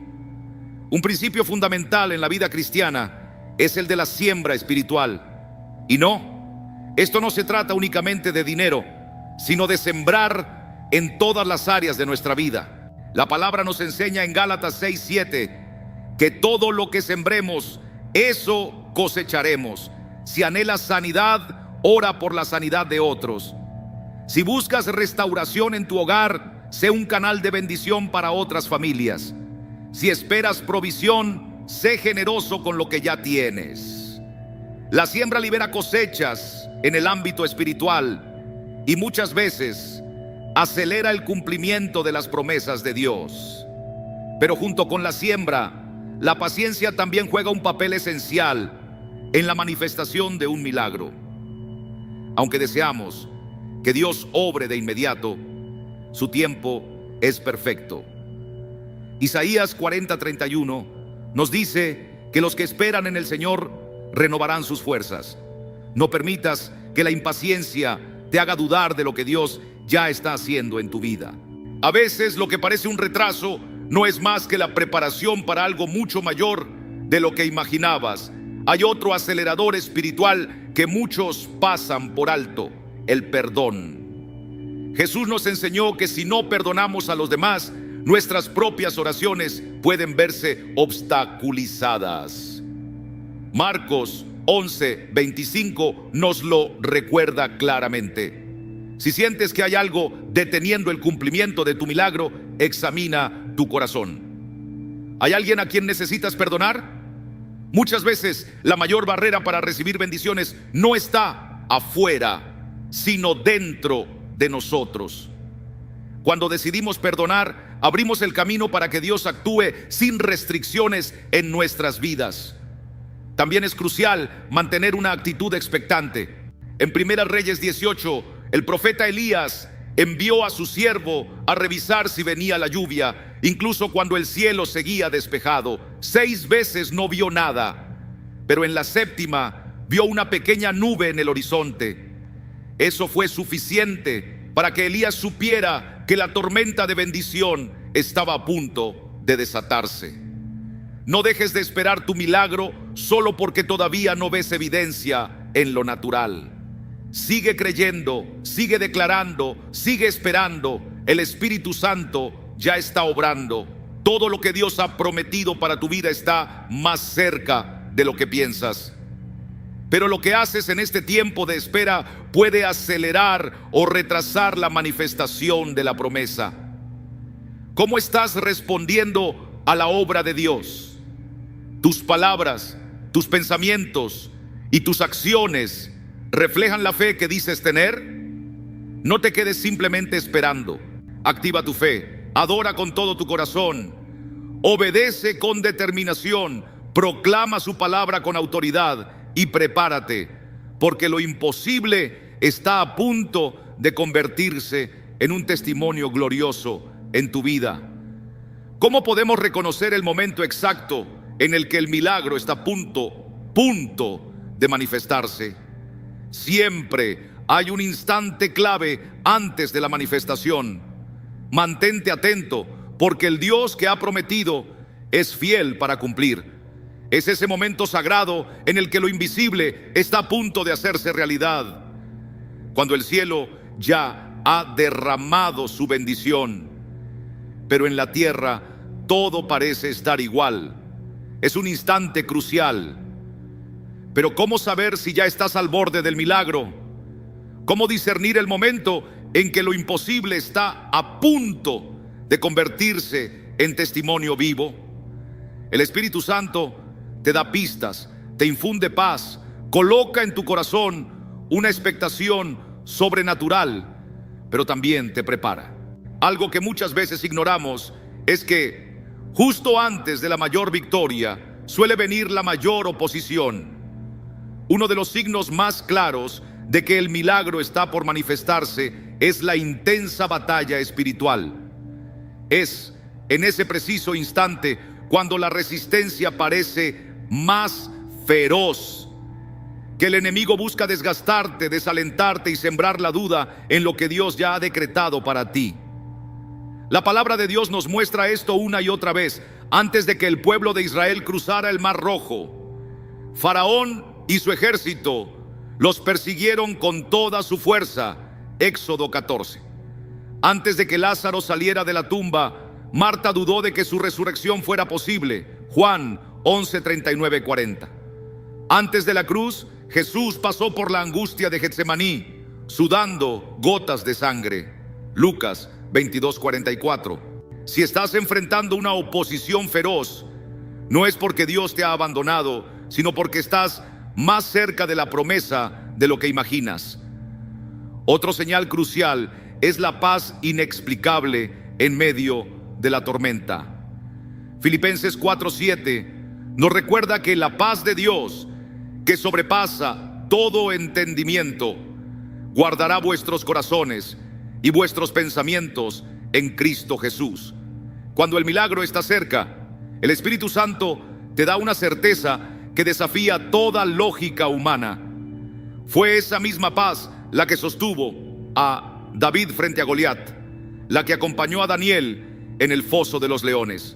Un principio fundamental en la vida cristiana es el de la siembra espiritual. Y no, esto no se trata únicamente de dinero, sino de sembrar en todas las áreas de nuestra vida. La palabra nos enseña en Gálatas 6, 7 que todo lo que sembremos, eso cosecharemos. Si anhelas sanidad, ora por la sanidad de otros. Si buscas restauración en tu hogar, sé un canal de bendición para otras familias. Si esperas provisión, sé generoso con lo que ya tienes. La siembra libera cosechas en el ámbito espiritual y muchas veces acelera el cumplimiento de las promesas de Dios. Pero junto con la siembra, la paciencia también juega un papel esencial en la manifestación de un milagro. Aunque deseamos que Dios obre de inmediato, su tiempo es perfecto. Isaías 40:31 nos dice que los que esperan en el Señor renovarán sus fuerzas. No permitas que la impaciencia te haga dudar de lo que Dios ya está haciendo en tu vida. A veces lo que parece un retraso no es más que la preparación para algo mucho mayor de lo que imaginabas. Hay otro acelerador espiritual que muchos pasan por alto: el perdón. Jesús nos enseñó que si no perdonamos a los demás, nuestras propias oraciones pueden verse obstaculizadas. Marcos 11:25 nos lo recuerda claramente. Si sientes que hay algo deteniendo el cumplimiento de tu milagro, examina tu corazón. ¿Hay alguien a quien necesitas perdonar? Muchas veces la mayor barrera para recibir bendiciones no está afuera, sino dentro de nosotros. Cuando decidimos perdonar, abrimos el camino para que Dios actúe sin restricciones en nuestras vidas. También es crucial mantener una actitud expectante. En 1 Reyes 18, el profeta Elías envió a su siervo a revisar si venía la lluvia, incluso cuando el cielo seguía despejado. 6 veces no vio nada, pero en la séptima vio una pequeña nube en el horizonte. Eso fue suficiente para que Elías supiera que la tormenta de bendición estaba a punto de desatarse. No dejes de esperar tu milagro solo porque todavía no ves evidencia en lo natural. Sigue creyendo, sigue declarando, sigue esperando. El Espíritu Santo ya está obrando. Todo lo que Dios ha prometido para tu vida está más cerca de lo que piensas. Pero lo que haces en este tiempo de espera puede acelerar o retrasar la manifestación de la promesa. ¿Cómo estás respondiendo a la obra de Dios? Tus palabras, tus pensamientos y tus acciones ¿reflejan la fe que dices tener? No te quedes simplemente esperando. Activa tu fe, adora con todo tu corazón, obedece con determinación, proclama su palabra con autoridad y prepárate, porque lo imposible está a punto de convertirse en un testimonio glorioso en tu vida. ¿Cómo podemos reconocer el momento exacto en el que el milagro está a punto de manifestarse? Siempre hay un instante clave antes de la manifestación. Mantente atento, porque el Dios que ha prometido es fiel para cumplir. Es ese momento sagrado en el que lo invisible está a punto de hacerse realidad. Cuando el cielo ya ha derramado su bendición, pero en la tierra todo parece estar igual. Es un instante crucial. Pero ¿cómo saber si ya estás al borde del milagro? ¿Cómo discernir el momento en que lo imposible está a punto de convertirse en testimonio vivo? El Espíritu Santo te da pistas, te infunde paz, coloca en tu corazón una expectación sobrenatural, pero también te prepara. Algo que muchas veces ignoramos es que justo antes de la mayor victoria suele venir la mayor oposición. Uno de los signos más claros de que el milagro está por manifestarse es la intensa batalla espiritual. Es en ese preciso instante cuando la resistencia parece más feroz, que el enemigo busca desgastarte, desalentarte y sembrar la duda en lo que Dios ya ha decretado para ti. La palabra de Dios nos muestra esto una y otra vez. Antes de que el pueblo de Israel cruzara el Mar Rojo, Faraón y su ejército los persiguieron con toda su fuerza. Éxodo 14. Antes de que Lázaro saliera de la tumba, Marta dudó de que su resurrección fuera posible. Juan 11:39-40. Antes de la cruz, Jesús pasó por la angustia de Getsemaní, sudando gotas de sangre. Lucas 22:44. Si estás enfrentando una oposición feroz, no es porque Dios te ha abandonado, sino porque estás más cerca de la promesa de lo que imaginas. Otro señal crucial es la paz inexplicable en medio de la tormenta. Filipenses 4:7 nos recuerda que la paz de Dios, que sobrepasa todo entendimiento, guardará vuestros corazones y vuestros pensamientos en Cristo Jesús. Cuando el milagro está cerca, el Espíritu Santo te da una certeza que desafía toda lógica humana. Fue esa misma paz la que sostuvo a David frente a Goliat, la que acompañó a Daniel en el foso de los leones.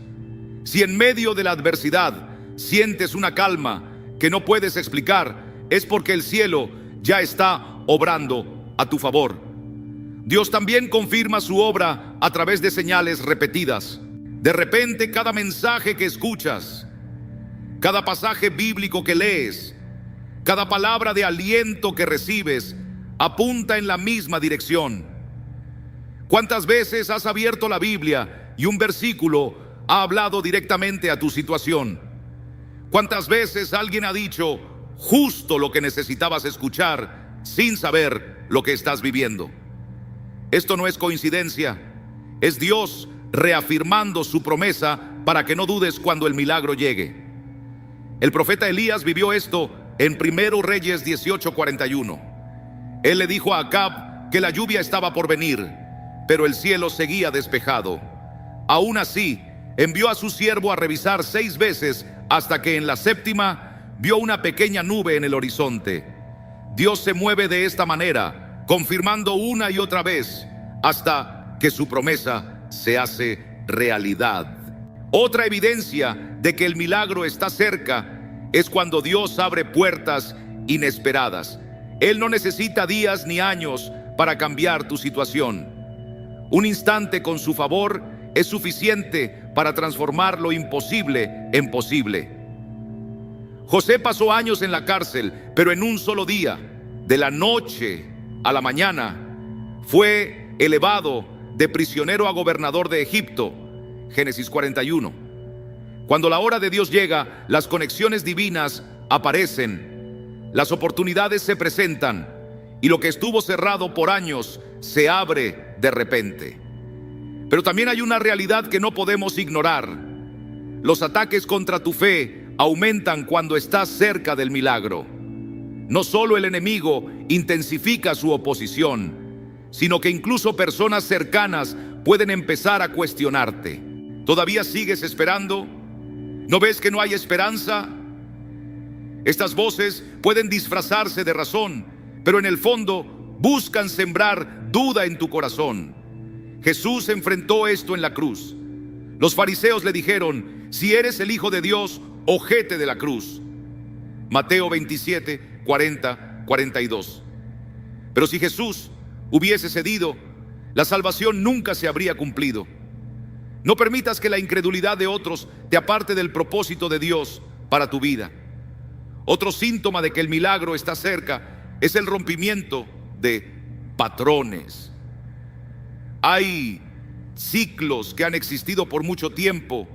Si en medio de la adversidad sientes una calma que no puedes explicar, es porque el cielo ya está obrando a tu favor. Dios también confirma su obra a través de señales repetidas. De repente, cada mensaje que escuchas, cada pasaje bíblico que lees, cada palabra de aliento que recibes, apunta en la misma dirección. ¿Cuántas veces has abierto la Biblia y un versículo ha hablado directamente a tu situación? ¿Cuántas veces alguien ha dicho justo lo que necesitabas escuchar sin saber lo que estás viviendo? Esto no es coincidencia, es Dios reafirmando su promesa para que no dudes cuando el milagro llegue. El profeta Elías vivió esto en 1 Reyes 18:41. Él le dijo a Acab que la lluvia estaba por venir, pero el cielo seguía despejado. Aún así, envió a su siervo a revisar 6 veces hasta que en la séptima vio una pequeña nube en el horizonte. Dios se mueve de esta manera, confirmando una y otra vez hasta que su promesa se hace realidad. Otra evidencia de que el milagro está cerca es cuando Dios abre puertas inesperadas. Él no necesita días ni años para cambiar tu situación. Un instante con su favor es suficiente para transformar lo imposible en posible. José pasó años en la cárcel, pero en un solo día, de la noche a la mañana, fue elevado de prisionero a gobernador de Egipto. Génesis 41. Cuando la hora de Dios llega, las conexiones divinas aparecen, las oportunidades se presentan y lo que estuvo cerrado por años se abre de repente. Pero también hay una realidad que no podemos ignorar. Los ataques contra tu fe aumentan cuando estás cerca del milagro. No solo el enemigo intensifica su oposición, sino que incluso personas cercanas pueden empezar a cuestionarte. ¿Todavía sigues esperando? ¿No ves que no hay esperanza? Estas voces pueden disfrazarse de razón, pero en el fondo buscan sembrar duda en tu corazón. Jesús enfrentó esto en la cruz. Los fariseos le dijeron: si eres el Hijo de Dios, ojete de la cruz. Mateo 27, 40, 42. Pero si Jesús hubiese cedido, la salvación nunca se habría cumplido. No permitas que la incredulidad de otros te aparte del propósito de Dios para tu vida. Otro síntoma de que el milagro está cerca es el rompimiento de patrones. Hay ciclos que han existido por mucho tiempo,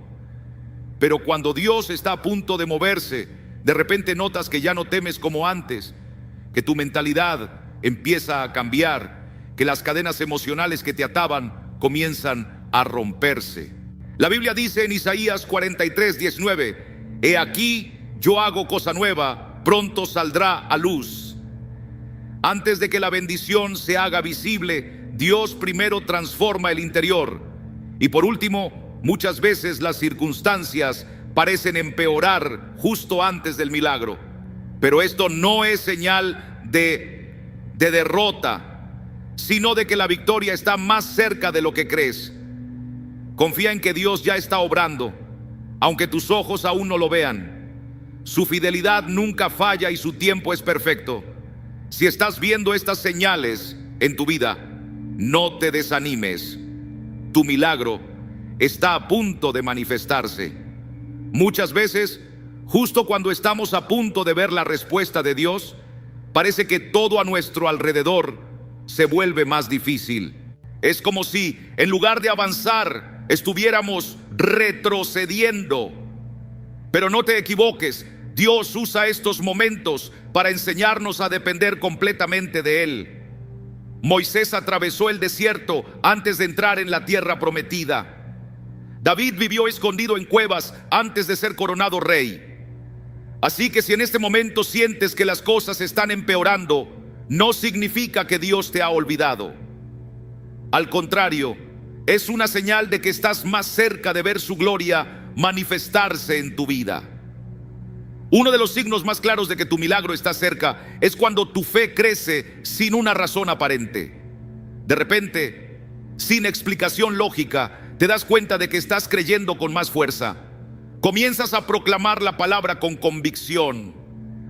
pero cuando Dios está a punto de moverse, de repente notas que ya no temes como antes, que tu mentalidad empieza a cambiar, que las cadenas emocionales que te ataban comienzan a romperse. La Biblia dice en Isaías 43:19: he aquí yo hago cosa nueva, pronto saldrá a luz. Antes de que la bendición se haga visible, Dios primero transforma el interior. Y por último, muchas veces las circunstancias parecen empeorar justo antes del milagro. Pero esto no es señal de derrota, sino de que la victoria está más cerca de lo que crees. Confía en que Dios ya está obrando, aunque tus ojos aún no lo vean. Su fidelidad nunca falla y su tiempo es perfecto. Si estás viendo estas señales en tu vida, no te desanimes. Tu milagro está a punto de manifestarse. Muchas veces, justo cuando estamos a punto de ver la respuesta de Dios, parece que todo a nuestro alrededor se vuelve más difícil. Es como si, en lugar de avanzar, estuviéramos retrocediendo. Pero no te equivoques, Dios usa estos momentos para enseñarnos a depender completamente de Él. Moisés atravesó el desierto antes de entrar en la tierra prometida. David vivió escondido en cuevas antes de ser coronado rey. Así que si en este momento sientes que las cosas están empeorando, no significa que Dios te ha olvidado. Al contrario, es una señal de que estás más cerca de ver su gloria manifestarse en tu vida. Uno de los signos más claros de que tu milagro está cerca es cuando tu fe crece sin una razón aparente. De repente, sin explicación lógica, te das cuenta de que estás creyendo con más fuerza. Comienzas a proclamar la palabra con convicción,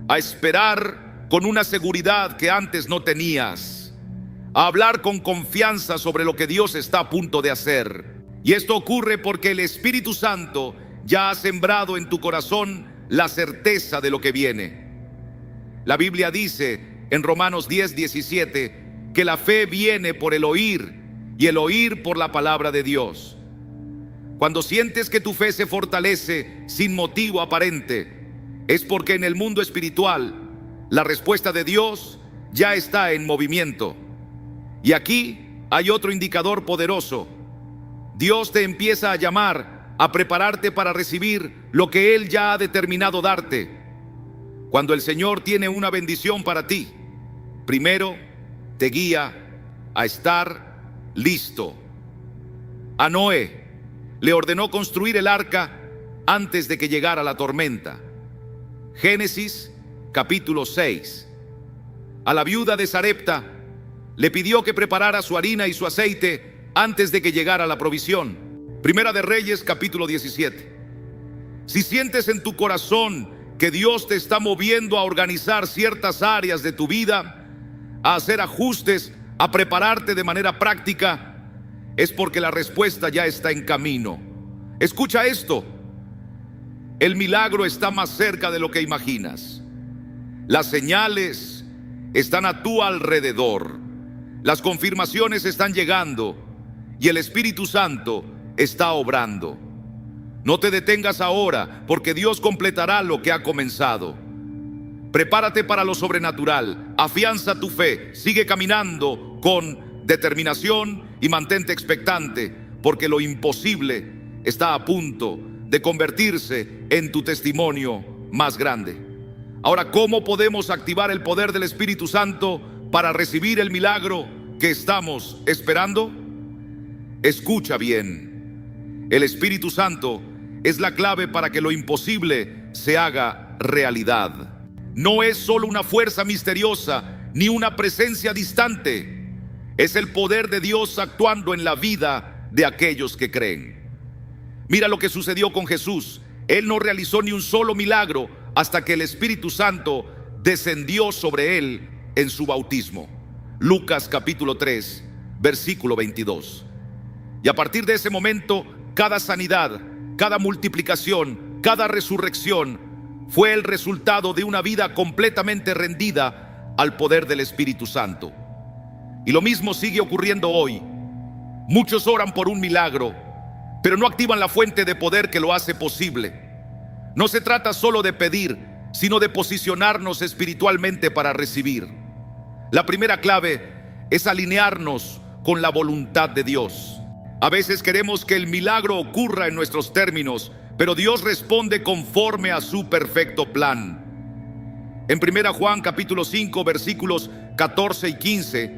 a esperar con una seguridad que antes no tenías, a hablar con confianza sobre lo que Dios está a punto de hacer. Y esto ocurre porque el Espíritu Santo ya ha sembrado en tu corazón la certeza de lo que viene. La Biblia dice en Romanos 10:17 que la fe viene por el oír y el oír por la palabra de Dios. Cuando sientes que tu fe se fortalece sin motivo aparente, es porque en el mundo espiritual la respuesta de Dios ya está en movimiento. Y aquí hay otro indicador poderoso. Dios te empieza a llamar a prepararte para recibir lo que Él ya ha determinado darte. Cuando el Señor tiene una bendición para ti, primero te guía a estar listo. A Noé le ordenó construir el arca antes de que llegara la tormenta. Génesis capítulo 6. A la viuda de Sarepta le pidió que preparara su harina y su aceite antes de que llegara la provisión. Primera de Reyes capítulo 17. Si sientes en tu corazón que Dios te está moviendo a organizar ciertas áreas de tu vida, a hacer ajustes, a prepararte de manera práctica, es porque la respuesta ya está en camino. Escucha esto: el milagro está más cerca de lo que imaginas. Las señales están a tu alrededor. Las confirmaciones están llegando y el Espíritu Santo está obrando. No te detengas ahora, porque Dios completará lo que ha comenzado. Prepárate para lo sobrenatural, afianza tu fe, sigue caminando con determinación y mantente expectante, porque lo imposible está a punto de convertirse en tu testimonio más grande. Ahora, ¿cómo podemos activar el poder del Espíritu Santo para recibir el milagro que estamos esperando? Escucha bien. El Espíritu Santo es la clave para que lo imposible se haga realidad. No es solo una fuerza misteriosa ni una presencia distante. Es el poder de Dios actuando en la vida de aquellos que creen. Mira lo que sucedió con Jesús. Él no realizó ni un solo milagro hasta que el Espíritu Santo descendió sobre él en su bautismo. Lucas capítulo 3, versículo 22. Y a partir de ese momento, cada sanidad, cada multiplicación, cada resurrección fue el resultado de una vida completamente rendida al poder del Espíritu Santo. Y lo mismo sigue ocurriendo hoy. Muchos oran por un milagro, pero no activan la fuente de poder que lo hace posible. No se trata solo de pedir, sino de posicionarnos espiritualmente para recibir. La primera clave es alinearnos con la voluntad de Dios. A veces queremos que el milagro ocurra en nuestros términos, pero Dios responde conforme a su perfecto plan. En 1 Juan capítulo 5 versículos 14 y 15,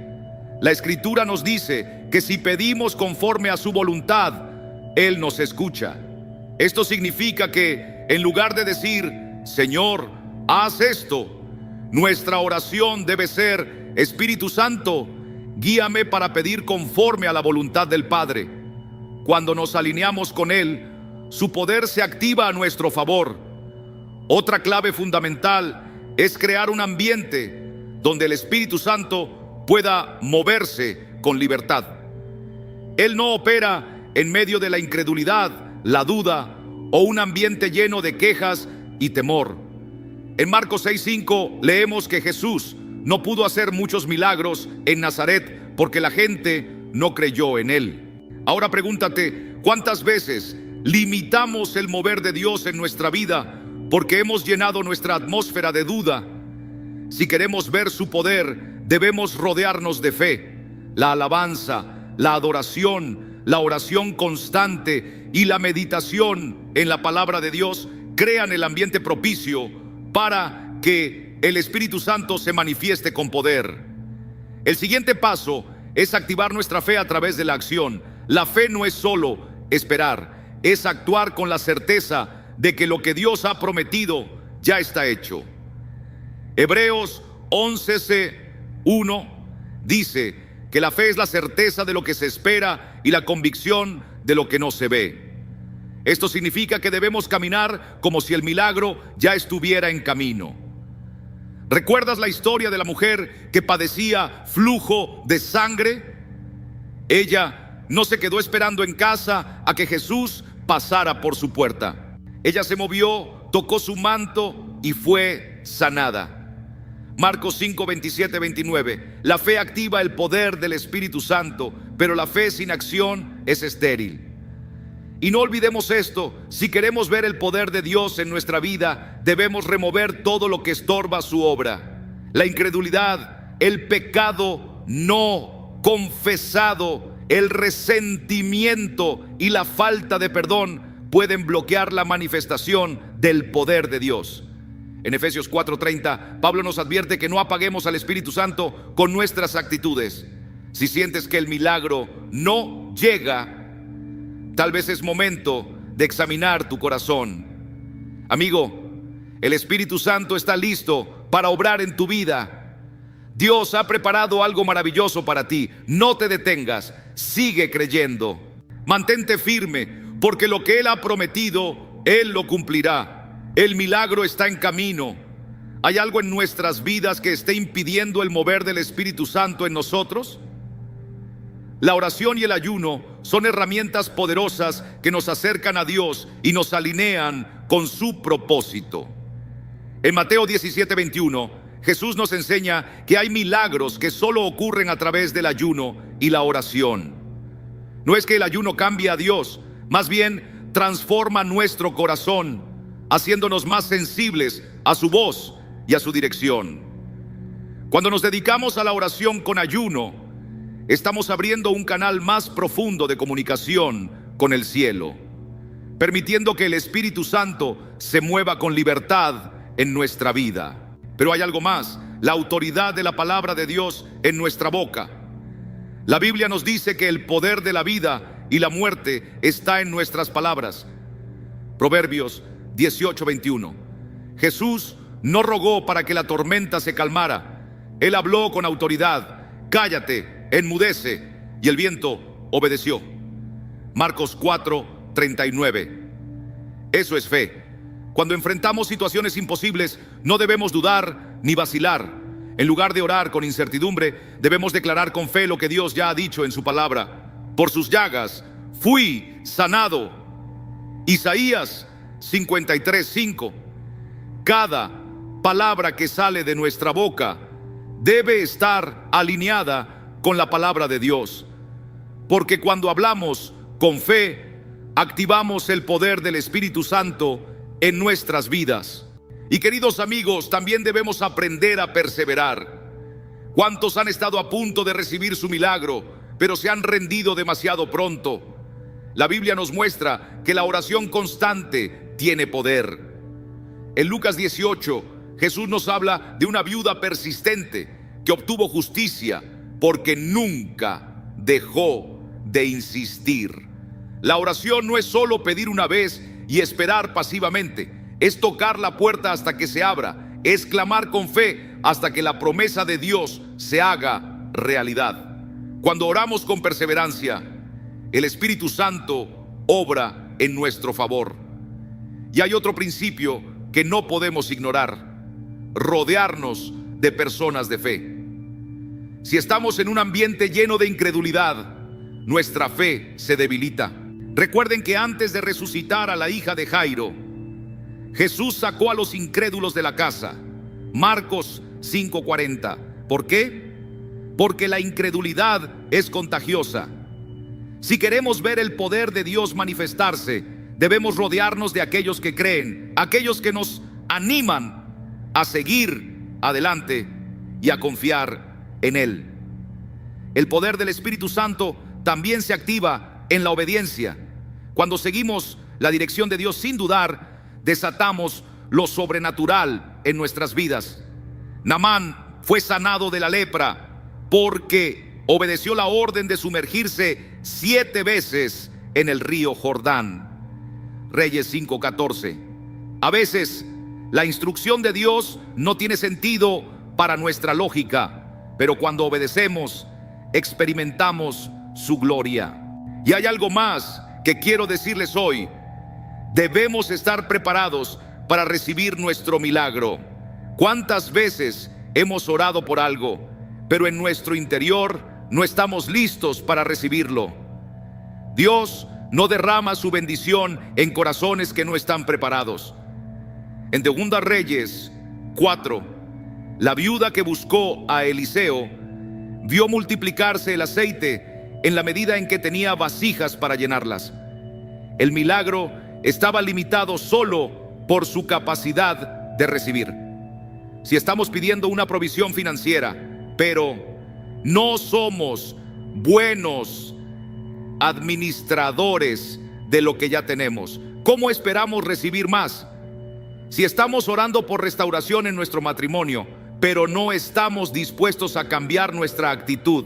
la Escritura nos dice que si pedimos conforme a su voluntad, Él nos escucha. Esto significa que en lugar de decir, Señor, haz esto, nuestra oración debe ser, Espíritu Santo, guíame para pedir conforme a la voluntad del Padre. Cuando nos alineamos con Él, su poder se activa a nuestro favor. Otra clave fundamental es crear un ambiente donde el Espíritu Santo pueda moverse con libertad. Él no opera en medio de la incredulidad, la duda o un ambiente lleno de quejas y temor. En Marcos 6:5 leemos que Jesús no pudo hacer muchos milagros en Nazaret porque la gente no creyó en Él. Ahora pregúntate, ¿cuántas veces limitamos el mover de Dios en nuestra vida porque hemos llenado nuestra atmósfera de duda? Si queremos ver su poder, debemos rodearnos de fe. La alabanza, la adoración, la oración constante y la meditación en la palabra de Dios crean el ambiente propicio para que el Espíritu Santo se manifieste con poder. El siguiente paso es activar nuestra fe a través de la acción. La fe no es solo esperar, es actuar con la certeza de que lo que Dios ha prometido ya está hecho. Hebreos 11:1 dice que la fe es la certeza de lo que se espera y la convicción de lo que no se ve. Esto significa que debemos caminar como si el milagro ya estuviera en camino. ¿Recuerdas la historia de la mujer que padecía flujo de sangre? Ella no se quedó esperando en casa a que Jesús pasara por su puerta. Ella se movió, tocó su manto y fue sanada. Marcos 5, 27, 29. La fe activa el poder del Espíritu Santo, pero la fe sin acción es estéril. Y no olvidemos esto: si queremos ver el poder de Dios en nuestra vida, debemos remover todo lo que estorba su obra. La incredulidad, el pecado no confesado, el resentimiento y la falta de perdón pueden bloquear la manifestación del poder de Dios. En Efesios 4:30, Pablo nos advierte que no apaguemos al Espíritu Santo con nuestras actitudes. Si sientes que el milagro no llega, tal vez es momento de examinar tu corazón. Amigo, el Espíritu Santo está listo para obrar en tu vida. Dios ha preparado algo maravilloso para ti. No te detengas, sigue creyendo. Mantente firme, porque lo que Él ha prometido, Él lo cumplirá. El milagro está en camino. ¿Hay algo en nuestras vidas que esté impidiendo el mover del Espíritu Santo en nosotros? La oración y el ayuno son herramientas poderosas que nos acercan a Dios y nos alinean con su propósito. En Mateo 17:21, Jesús nos enseña que hay milagros que solo ocurren a través del ayuno y la oración. No es que el ayuno cambie a Dios, más bien transforma nuestro corazón, haciéndonos más sensibles a su voz y a su dirección. Cuando nos dedicamos a la oración con ayuno, estamos abriendo un canal más profundo de comunicación con el cielo, permitiendo que el Espíritu Santo se mueva con libertad en nuestra vida. Pero hay algo más: la autoridad de la palabra de Dios en nuestra boca. La Biblia nos dice que el poder de la vida y la muerte está en nuestras palabras. Proverbios 18:21. Jesús no rogó para que la tormenta se calmara. Él habló con autoridad: cállate, enmudece, y el viento obedeció. Marcos 4:39. Eso es fe. Cuando enfrentamos situaciones imposibles, no debemos dudar ni vacilar. En lugar de orar con incertidumbre, debemos declarar con fe lo que Dios ya ha dicho en su palabra. Por sus llagas fui sanado. Isaías 53:5. Cada palabra que sale de nuestra boca debe estar alineada con la palabra de Dios, porque cuando hablamos con fe, activamos el poder del Espíritu Santo en nuestras vidas. Y queridos amigos, también debemos aprender a perseverar. ¿Cuántos han estado a punto de recibir su milagro, pero se han rendido demasiado pronto? La Biblia nos muestra que la oración constante tiene poder. En Lucas 18, Jesús nos habla de una viuda persistente que obtuvo justicia porque nunca dejó de insistir. La oración no es solo pedir una vez y esperar pasivamente, es tocar la puerta hasta que se abra, es clamar con fe hasta que la promesa de Dios se haga realidad. Cuando oramos con perseverancia, el Espíritu Santo obra en nuestro favor. Y hay otro principio que no podemos ignorar: rodearnos de personas de fe. Si estamos en un ambiente lleno de incredulidad, nuestra fe se debilita. Recuerden que antes de resucitar a la hija de Jairo, Jesús sacó a los incrédulos de la casa. Marcos 5:40. ¿Por qué? Porque la incredulidad es contagiosa. Si queremos ver el poder de Dios manifestarse, debemos rodearnos de aquellos que creen, aquellos que nos animan a seguir adelante y a confiar en Él. El poder del Espíritu Santo también se activa en la obediencia. Cuando seguimos la dirección de Dios sin dudar, desatamos lo sobrenatural en nuestras vidas. Naamán fue sanado de la lepra porque obedeció la orden de sumergirse 7 veces en el río Jordán. Reyes 5:14. A veces la instrucción de Dios no tiene sentido para nuestra lógica, pero cuando obedecemos, experimentamos su gloria. Y hay algo más que quiero decirles hoy: debemos estar preparados para recibir nuestro milagro. ¿Cuántas veces hemos orado por algo, pero en nuestro interior no estamos listos para recibirlo? Dios no derrama su bendición en corazones que no están preparados. En 2 Reyes 4, la viuda que buscó a Eliseo vio multiplicarse el aceite en la medida en que tenía vasijas para llenarlas. El milagro estaba limitado solo por su capacidad de recibir. Si estamos pidiendo una provisión financiera, pero no somos buenos administradores de lo que ya tenemos, ¿cómo esperamos recibir más? Si estamos orando por restauración en nuestro matrimonio, pero no estamos dispuestos a cambiar nuestra actitud,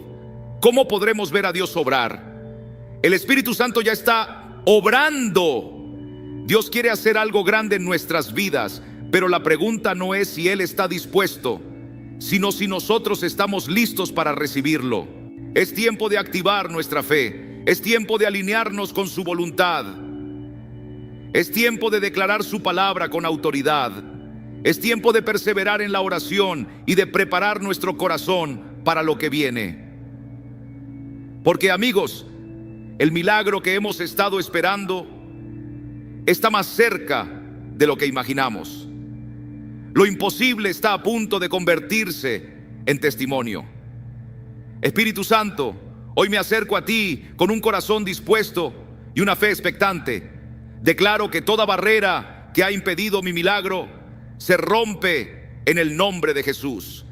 ¿cómo podremos ver a Dios obrar? El Espíritu Santo ya está obrando. Dios quiere hacer algo grande en nuestras vidas, pero la pregunta no es si Él está dispuesto, sino si nosotros estamos listos para recibirlo. Es tiempo de activar nuestra fe. Es tiempo de alinearnos con su voluntad. Es tiempo de declarar su palabra con autoridad. Es tiempo de perseverar en la oración y de preparar nuestro corazón para lo que viene. Porque, amigos, el milagro que hemos estado esperando está más cerca de lo que imaginamos. Lo imposible está a punto de convertirse en testimonio. Espíritu Santo, hoy me acerco a ti con un corazón dispuesto y una fe expectante. Declaro que toda barrera que ha impedido mi milagro se rompe en el nombre de Jesús.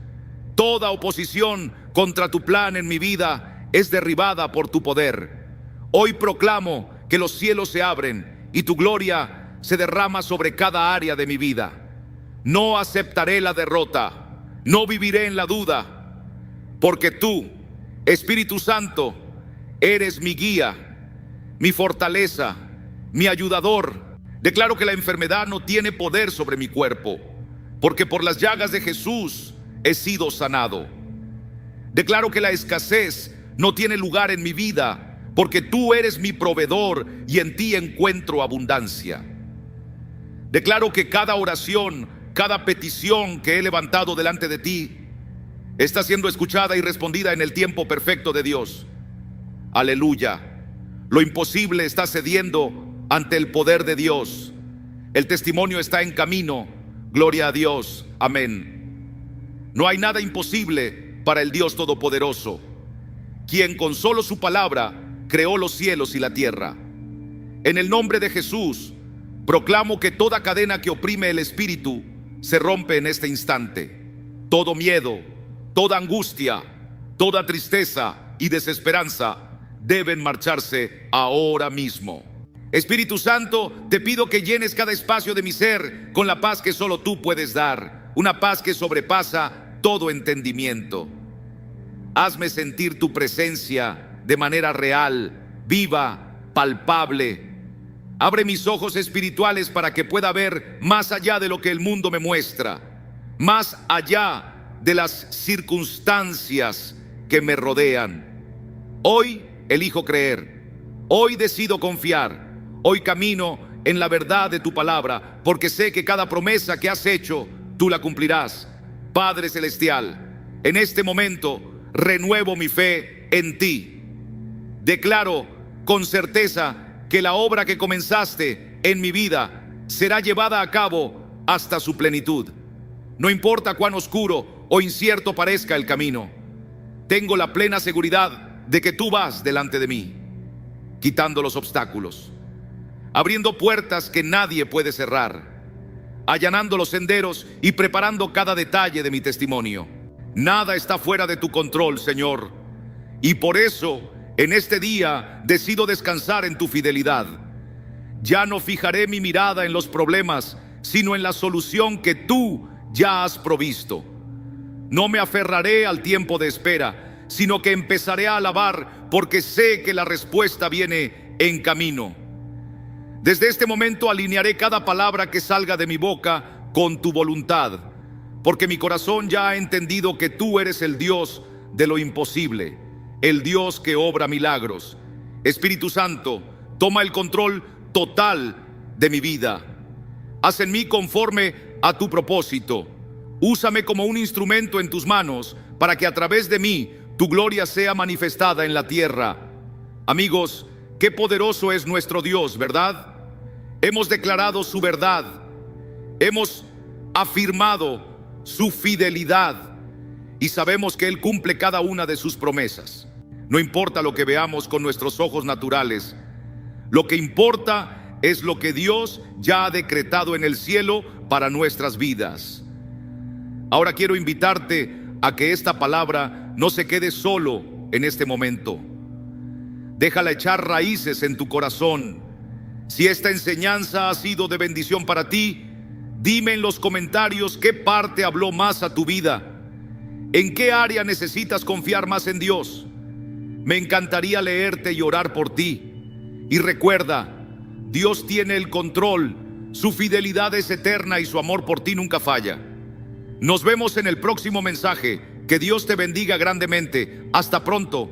Toda oposición contra tu plan en mi vida es derribada por tu poder. Hoy proclamo que los cielos se abren y tu gloria se derrama sobre cada área de mi vida. No aceptaré la derrota, no viviré en la duda, porque tú, Espíritu Santo, eres mi guía, mi fortaleza, mi ayudador. Declaro que la enfermedad no tiene poder sobre mi cuerpo, porque por las llagas de Jesús he sido sanado. Declaro que la escasez no tiene lugar en mi vida, porque tú eres mi proveedor y en ti encuentro abundancia. Declaro que cada oración, cada petición que he levantado delante de ti está siendo escuchada y respondida en el tiempo perfecto de Dios. Aleluya. Lo imposible está cediendo ante el poder de Dios. El testimonio está en camino. Gloria a Dios. Amén. No hay nada imposible para el Dios Todopoderoso, quien con solo su palabra creó los cielos y la tierra. En el nombre de Jesús, proclamo que toda cadena que oprime el espíritu se rompe en este instante. Todo miedo, toda angustia, toda tristeza y desesperanza deben marcharse ahora mismo. Espíritu Santo, te pido que llenes cada espacio de mi ser con la paz que solo tú puedes dar, una paz que sobrepasa todo entendimiento. Hazme sentir tu presencia de manera real, viva, palpable. Abre mis ojos espirituales para que pueda ver más allá de lo que el mundo me muestra, más allá de las circunstancias que me rodean. Hoy elijo creer, hoy decido confiar, hoy camino en la verdad de tu palabra, porque sé que cada promesa que has hecho, tú la cumplirás. Padre Celestial, en este momento renuevo mi fe en ti. Declaro con certeza que la obra que comenzaste en mi vida será llevada a cabo hasta su plenitud. No importa cuán oscuro o incierto parezca el camino, tengo la plena seguridad de que tú vas delante de mí, quitando los obstáculos, abriendo puertas que nadie puede cerrar, allanando los senderos y preparando cada detalle de mi testimonio. Nada está fuera de tu control, Señor, y por eso en este día decido descansar en tu fidelidad. Ya no fijaré mi mirada en los problemas, sino en la solución que tú ya has provisto. No me aferraré al tiempo de espera, sino que empezaré a alabar, porque sé que la respuesta viene en camino. Desde este momento alinearé cada palabra que salga de mi boca con tu voluntad, porque mi corazón ya ha entendido que tú eres el Dios de lo imposible, el Dios que obra milagros. Espíritu Santo, toma el control total de mi vida. Haz en mí conforme a tu propósito. Úsame como un instrumento en tus manos para que a través de mí tu gloria sea manifestada en la tierra. Amigos, qué poderoso es nuestro Dios, ¿verdad? Hemos declarado su verdad, hemos afirmado su fidelidad y sabemos que Él cumple cada una de sus promesas. No importa lo que veamos con nuestros ojos naturales, lo que importa es lo que Dios ya ha decretado en el cielo para nuestras vidas. Ahora quiero invitarte a que esta palabra no se quede solo en este momento. Déjala echar raíces en tu corazón. Si esta enseñanza ha sido de bendición para ti, dime en los comentarios qué parte habló más a tu vida. ¿En qué área necesitas confiar más en Dios? Me encantaría leerte y orar por ti. Y recuerda, Dios tiene el control, su fidelidad es eterna y su amor por ti nunca falla. Nos vemos en el próximo mensaje. Que Dios te bendiga grandemente. Hasta pronto.